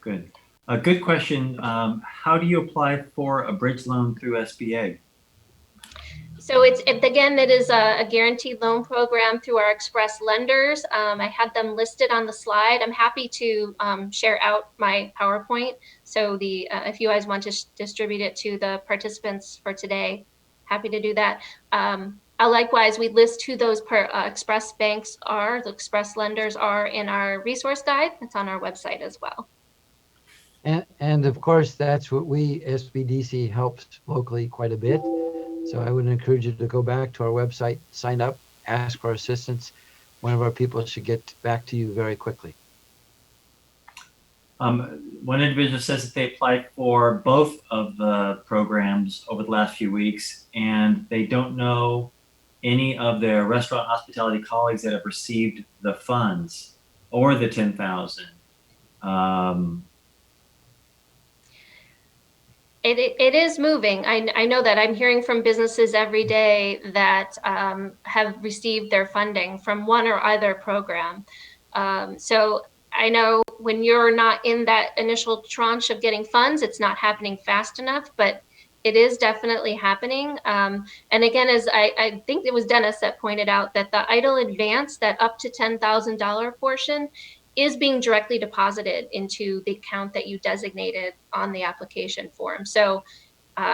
Good. A good question. How do you apply for a bridge loan through SBA? So again, it is a guaranteed loan program through our express lenders. I had them listed on the slide. I'm happy to share out my PowerPoint. So if you guys want to distribute it to the participants for today, happy to do that. Likewise, we list who those express banks are, the express lenders are, in our resource guide. That's on our website as well. And of course, that's what we, SBDC, helps locally quite a bit. So I would encourage you to go back to our website, sign up, ask for assistance. One of our people should get back to you very quickly. One individual says that they applied for both of the programs over the last few weeks, and they don't know any of their restaurant hospitality colleagues that have received the funds or the 10,000. It is moving. I know that. I'm hearing from businesses every day that have received their funding from one or either program. So I know when you're not in that initial tranche of getting funds, it's not happening fast enough, but it is definitely happening. And again, as I think it was Dennis that pointed out, that the EIDL advance, that up to $10,000 portion, is being directly deposited into the account that you designated on the application form. So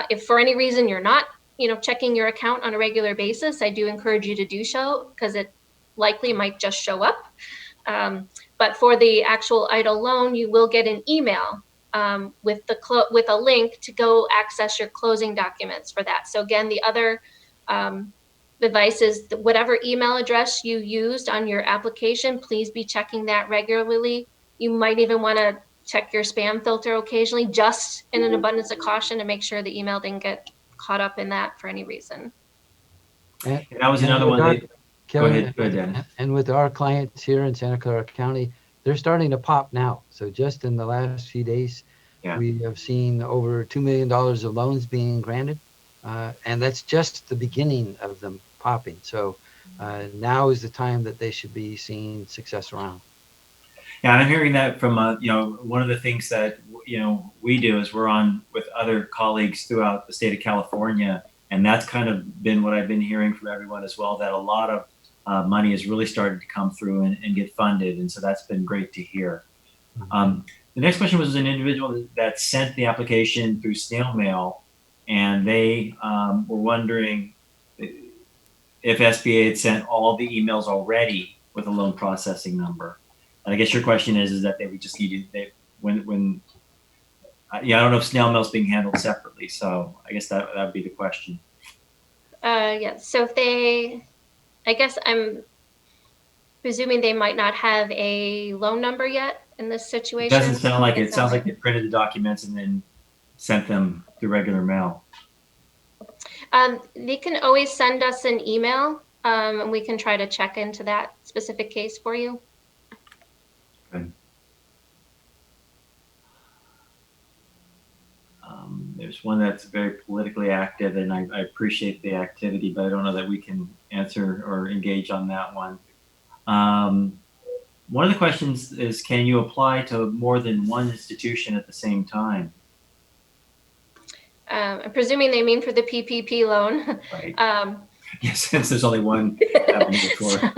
if for any reason you're not, checking your account on a regular basis, I do encourage you to do so, because it likely might just show up. But for the actual EIDL loan, you will get an email with a link to go access your closing documents for that. So again, the other advice is whatever email address you used on your application, please be checking that regularly. You might even want to check your spam filter occasionally, just in an abundance of caution to make sure the email didn't get caught up in that for any reason. And That was another with one. our- Go Kevin, ahead, Dennis. and with our clients here in Santa Clara County, they're starting to pop now. So just in the last few days, Yeah. we have seen over $2 million of loans being granted. And that's just the beginning of them popping. So now is the time that they should be seeing success around. Yeah, I'm hearing that from, one of the things that, we do is we're on with other colleagues throughout the state of California. And that's kind of been what I've been hearing from everyone as well, that a lot of money has really started to come through and get funded. And so that's been great to hear. The next question was an individual that sent the application through snail mail, and they were wondering if SBA had sent all the emails already with a loan processing number. And I guess your question is that they would just need I don't know if snail mail is being handled separately, so I guess that would be the question. Yeah, so I guess I'm presuming they might not have a loan number yet in this situation. It doesn't sound like it. It sounds like they printed the documents and then sent them through regular mail. They can always send us an email, and we can try to check into that specific case for you. Good. There's one that's very politically active, and I appreciate the activity, but I don't know that we can answer or engage on that one. One of the questions is, can you apply to more than one institution at the same time? I'm presuming they mean for the PPP loan. Right. Yes, since there's only one avenue for.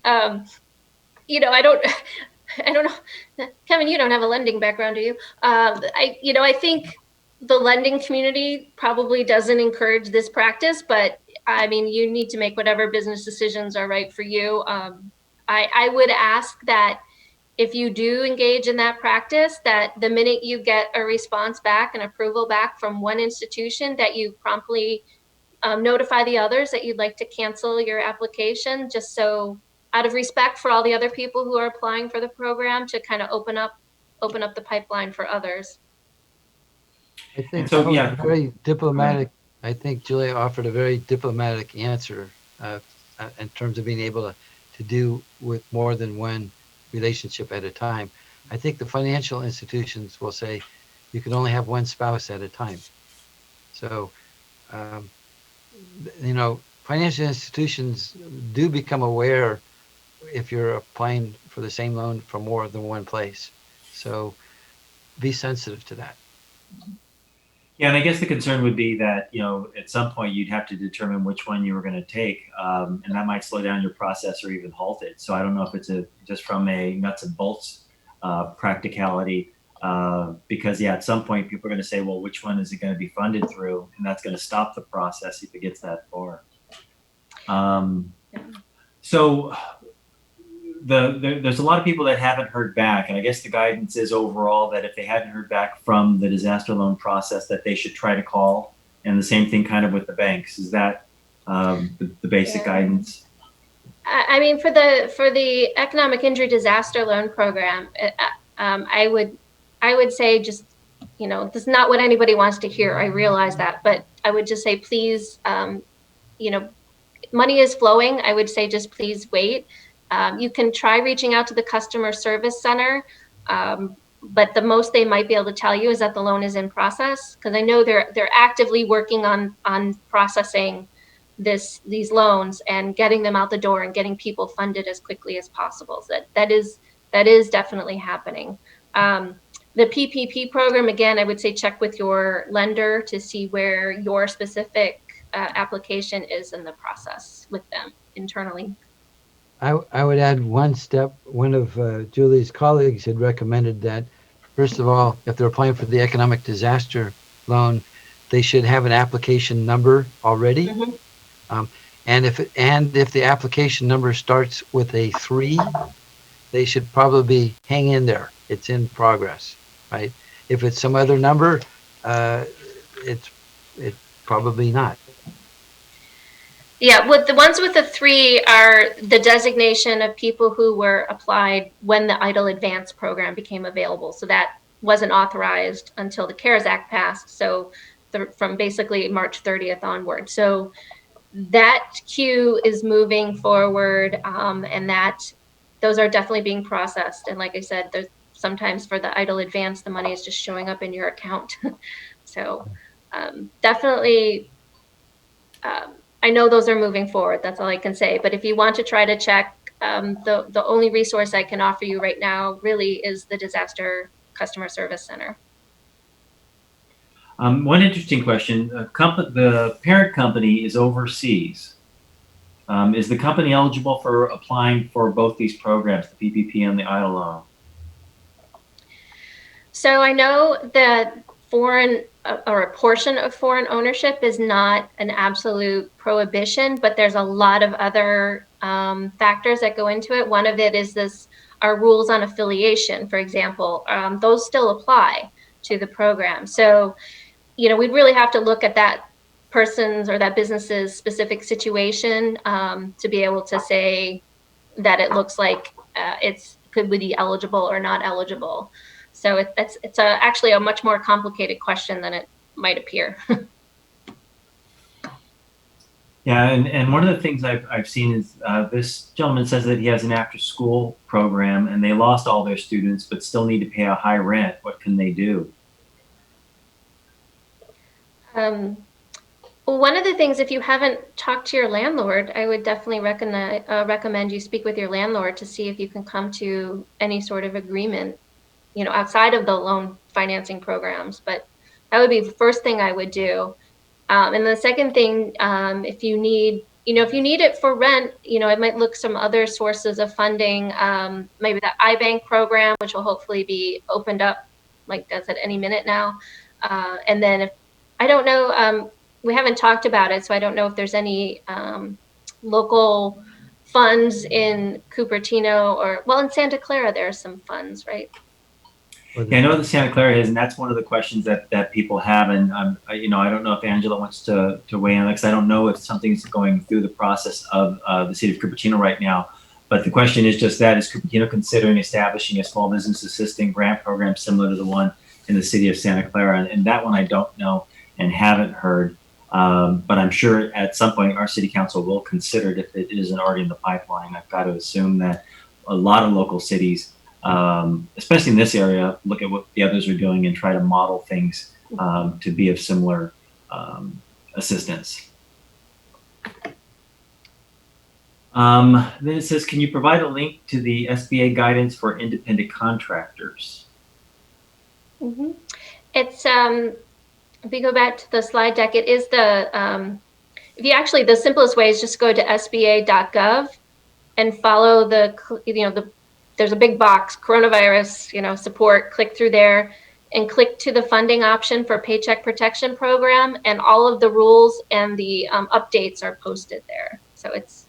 I don't know, Kevin, you don't have a lending background, do you? I think the lending community probably doesn't encourage this practice, but I mean, you need to make whatever business decisions are right for you. I would ask that if you do engage in that practice, that the minute you get a response back, an approval back from one institution, that you promptly notify the others that you'd like to cancel your application, just so, out of respect for all the other people who are applying for the program, to kind of open up the pipeline for others. I think so, that was yeah. very diplomatic. I think Julia offered a very diplomatic answer in terms of being able to do with more than one relationship at a time. I think the financial institutions will say you can only have one spouse at a time. So, financial institutions do become aware if you're applying for the same loan from more than one place. So be sensitive to that. Yeah, and I guess the concern would be that, at some point you'd have to determine which one you were going to take, and that might slow down your process or even halt it. So I don't know if it's just from a nuts and bolts practicality, because at some point people are going to say, well, which one is it going to be funded through? And that's going to stop the process if it gets that far. So there's a lot of people that haven't heard back, and I guess the guidance is overall that if they hadn't heard back from the disaster loan process, that they should try to call. And the same thing kind of with the banks. Is that the basic guidance? I mean, for the economic injury disaster loan program, I would say, just, this is not what anybody wants to hear. I realize that, but I would just say, please, money is flowing. I would say, just please wait. You can try reaching out to the customer service center, but the most they might be able to tell you is that the loan is in process, because I know they're actively working on processing these loans and getting them out the door and getting people funded as quickly as possible. So that is definitely happening. The PPP program, again, I would say check with your lender to see where your specific application is in the process with them internally. I would add one step. One of Julie's colleagues had recommended that, first of all, if they're applying for the economic disaster loan, they should have an application number already. Mm-hmm. And if the application number starts with a 3, they should probably hang in there. It's in progress, right? If it's some other number, it's probably not. Yeah, with the ones with the 3 are the designation of people who were applied when the EIDL Advance program became available. So that wasn't authorized until the CARES Act passed. So from basically March 30th onward. So that queue is moving forward, and those are definitely being processed. And like I said, there's sometimes for the EIDL Advance, the money is just showing up in your account. So definitely. I know those are moving forward. That's all I can say. But if you want to try to check, the only resource I can offer you right now really is the Disaster Customer Service Center. One interesting question: the parent company is overseas. Is the company eligible for applying for both these programs, the PPP and the EIDL loan? So I know that foreign or a portion of foreign ownership is not an absolute prohibition, but there's a lot of other factors that go into it. One of it is our rules on affiliation, for example. Those still apply to the program. So, we'd really have to look at that person's or that business's specific situation to be able to say that it looks like could be eligible or not eligible. So it's actually a much more complicated question than it might appear. Yeah, and one of the things I've seen is this gentleman says that he has an after-school program and they lost all their students but still need to pay a high rent. What can they do? Well, one of the things, if you haven't talked to your landlord, I would definitely recommend you speak with your landlord to see if you can come to any sort of agreement, outside of the loan financing programs. But that would be the first thing I would do. And the second thing, if you need it for rent, I might look some other sources of funding, maybe the iBank program, which will hopefully be opened up like that's at any minute now. And then if I don't know, we haven't talked about it, so I don't know if there's any local funds in Cupertino or in Santa Clara. There are some funds, right? Yeah, I know that Santa Clara is, and that's one of the questions that people have. And I don't know if Angela wants to weigh in, because I don't know if something's going through the process of the city of Cupertino right now. But the question is just that: is Cupertino considering establishing a small business assisting grant program similar to the one in the city of Santa Clara? And that one I don't know and haven't heard. But I'm sure at some point our city council will consider it if it isn't already in the pipeline. I've got to assume that a lot of local cities, especially in this area, look at what the others are doing and try to model things to be of similar assistance. Then it says, can you provide a link to the SBA guidance for independent contractors? Mm-hmm. It's if we go back to the slide deck, it is the simplest way is just go to sba.gov and follow there's a big box, coronavirus, support, click through there and click to the funding option for Paycheck Protection Program, and all of the rules and the updates are posted there. So it's.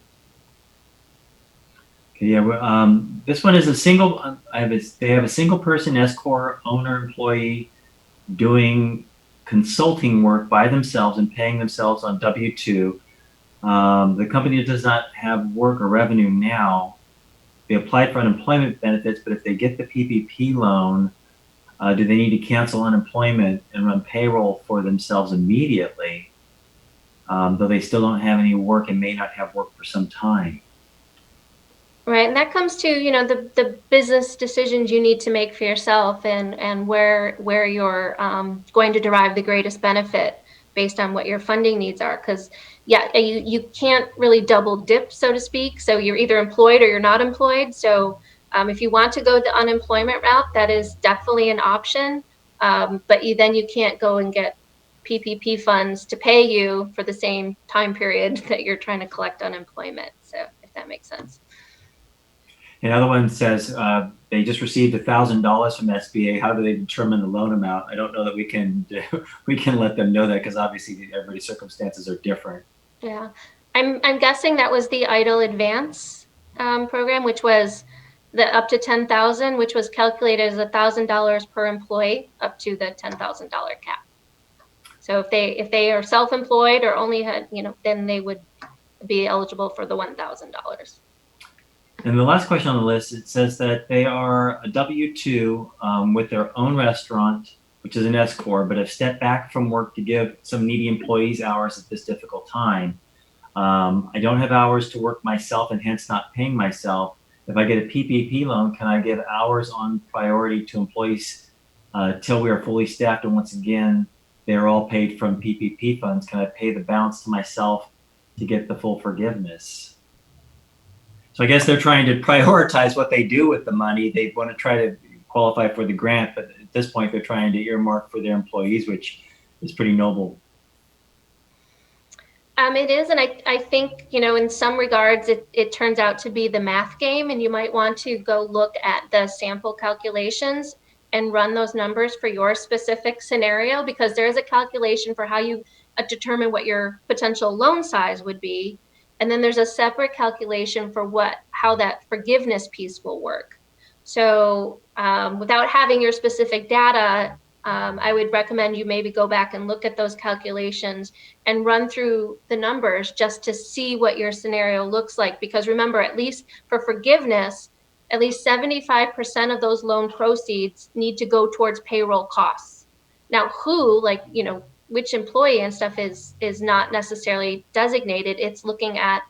Okay, yeah, this one is a single, they have a single person S-Corp owner employee doing consulting work by themselves and paying themselves on W-2. The company does not have work or revenue now. They applied for unemployment benefits, but if they get the PPP loan, do they need to cancel unemployment and run payroll for themselves immediately, though they still don't have any work and may not have work for some time? Right, and that comes to the business decisions you need to make for yourself, and where you're going to derive the greatest benefit based on what your funding needs are. Because you can't really double dip, so to speak. So you're either employed or you're not employed. So if you want to go the unemployment route, that is definitely an option. But you can't go and get PPP funds to pay you for the same time period that you're trying to collect unemployment. So if that makes sense. Another one says they just received $1,000 from SBA. How do they determine the loan amount? I don't know that we can let them know that, because obviously everybody's circumstances are different. Yeah, I'm guessing that was the EIDL Advance program, which was the up to 10,000, which was calculated as $1,000 per employee up to the $10,000 cap. So if they are self-employed or only had then they would be eligible for the $1,000. And the last question on the list, it says that they are a W-2 with their own restaurant, which is an S Corp, but have stepped back from work to give some needy employees hours at this difficult time. I don't have hours to work myself and hence not paying myself. If I get a PPP loan, can I give hours on priority to employees till we are fully staffed? And once again, they're all paid from PPP funds. Can I pay the balance to myself to get the full forgiveness? So I guess they're trying to prioritize what they do with the money. They want to try to qualify for the grant, but at this point, they're trying to earmark for their employees, which is pretty noble. It is, and I think, in some regards, it turns out to be the math game, and you might want to go look at the sample calculations and run those numbers for your specific scenario, because there is a calculation for how you determine what your potential loan size would be. And then there's a separate calculation for how that forgiveness piece will work. So without having your specific data, I would recommend you maybe go back and look at those calculations and run through the numbers just to see what your scenario looks like. Because remember, at least for forgiveness, at least 75% of those loan proceeds need to go towards payroll costs. Now, which employee and stuff is not necessarily designated. It's looking at,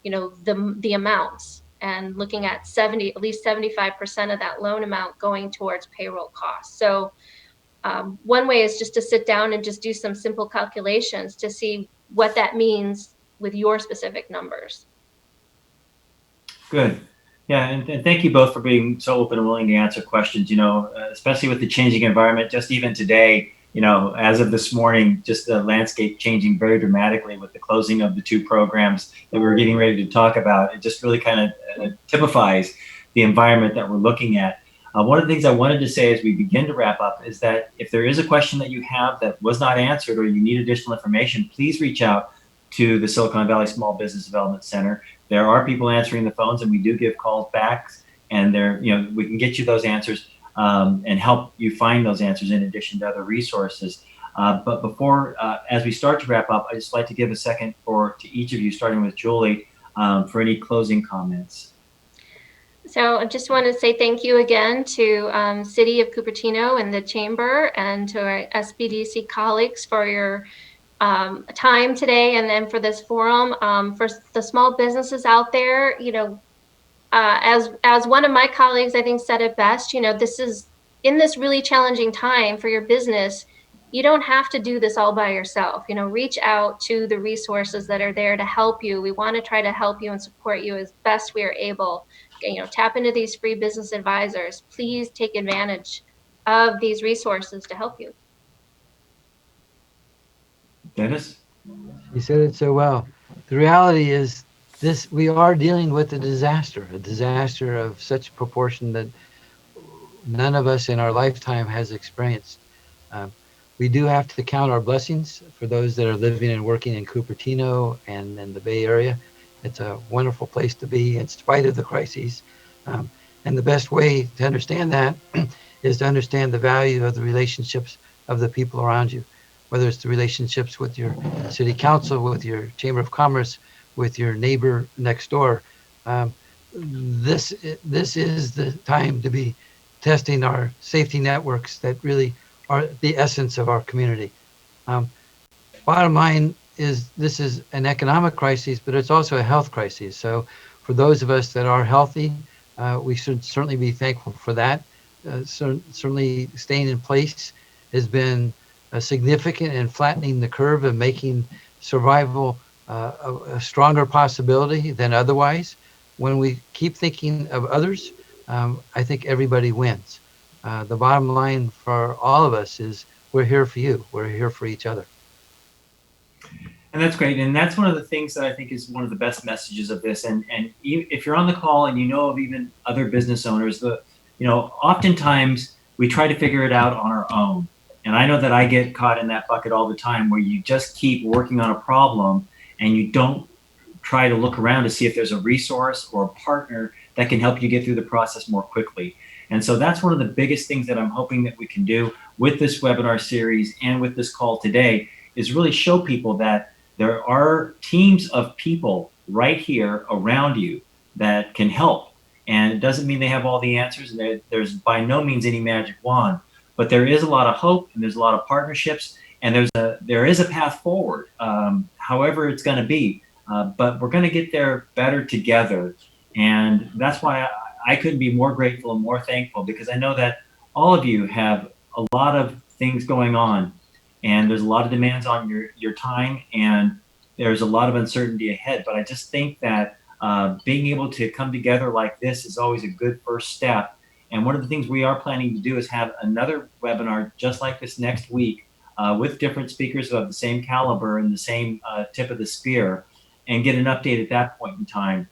the amounts and looking at at least 75% of that loan amount going towards payroll costs. So one way is just to sit down and just do some simple calculations to see what that means with your specific numbers. Good. Yeah, and thank you both for being so open and willing to answer questions, especially with the changing environment. Just even today, as of this morning, just the landscape changing very dramatically with the closing of the two programs that we were getting ready to talk about. It just really kind of typifies the environment that we're looking at. One of the things I wanted to say as we begin to wrap up is that if there is a question that you have that was not answered or you need additional information, please reach out to the Silicon Valley Small Business Development Center. There are people answering the phones, and we do give calls back, and we can get you those answers and help you find those answers in addition to other resources. But before, as we start to wrap up, I'd just like to give a second to each of you, starting with Julie, for any closing comments. So I just want to say thank you again to City of Cupertino and the Chamber, and to our SBDC colleagues for your time today, and then for this forum. For the small businesses out there, as one of my colleagues, I think, said it best, this is, in this really challenging time for your business, you don't have to do this all by yourself. Reach out to the resources that are there to help you. We want to try to help you and support you as best we are able. Tap into these free business advisors. Please take advantage of these resources to help you. Dennis? You said it so well. The reality is we are dealing with a disaster of such proportion that none of us in our lifetime has experienced. We do have to count our blessings for those that are living and working in Cupertino and in the Bay Area. It's a wonderful place to be in spite of the crises. And the best way to understand that is to understand the value of the relationships of the people around you, whether it's the relationships with your city council, with your chamber of commerce, with your neighbor next door. This is the time to be testing our safety networks that really are the essence of our community. Bottom line is, this is an economic crisis, but it's also a health crisis. So for those of us that are healthy, we should certainly be thankful for that. Certainly staying in place has been significant in flattening the curve and making survival a stronger possibility than otherwise. When we keep thinking of others, I think everybody wins. The bottom line for all of us is we're here for you. We're here for each other. And that's great. And that's one of the things that I think is one of the best messages of this. And if you're on the call and you know of even other business owners, oftentimes we try to figure it out on our own. And I know that I get caught in that bucket all the time, where you just keep working on a problem and you don't try to look around to see if there's a resource or a partner that can help you get through the process more quickly. And so that's one of the biggest things that I'm hoping that we can do with this webinar series and with this call today, is really show people that there are teams of people right here around you that can help. And it doesn't mean they have all the answers, and there's by no means any magic wand, but there is a lot of hope, and there's a lot of partnerships, and there is a path forward, however it's going to be. But we're going to get there better together, and that's why I couldn't be more grateful and more thankful, because I know that all of you have a lot of things going on, and there's a lot of demands on your time, and there's a lot of uncertainty ahead. But I just think that being able to come together like this is always a good first step. And one of the things we are planning to do is have another webinar just like this next week with different speakers of the same caliber and the same tip of the spear, and get an update at that point in time.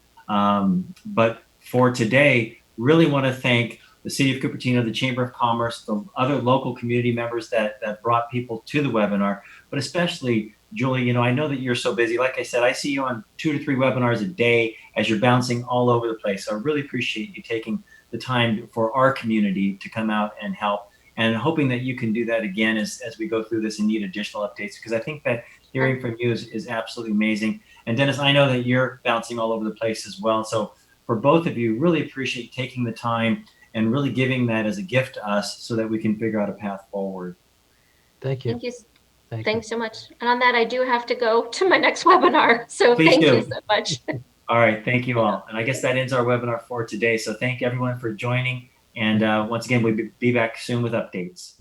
But for today, really want to thank the City of Cupertino, the Chamber of Commerce, the other local community members that brought people to the webinar, but especially Julie. You know, I know that you're so busy. Like I said, I see you on 2 to 3 webinars a day as you're bouncing all over the place. So I really appreciate you taking the time for our community to come out and help, and hoping that you can do that again as we go through this and need additional updates, because I think that hearing from you is absolutely amazing. And Dennis, I know that you're bouncing all over the place as well. So for both of you, really appreciate you taking the time and really giving that as a gift to us so that we can figure out a path forward. Thank you. Thank you. Thank Thanks so much. And on that, I do have to go to my next webinar. So Please thank do. you so much. All right, thank you all. And I guess that ends our webinar for today. So thank everyone for joining. And once again, we'll be back soon with updates.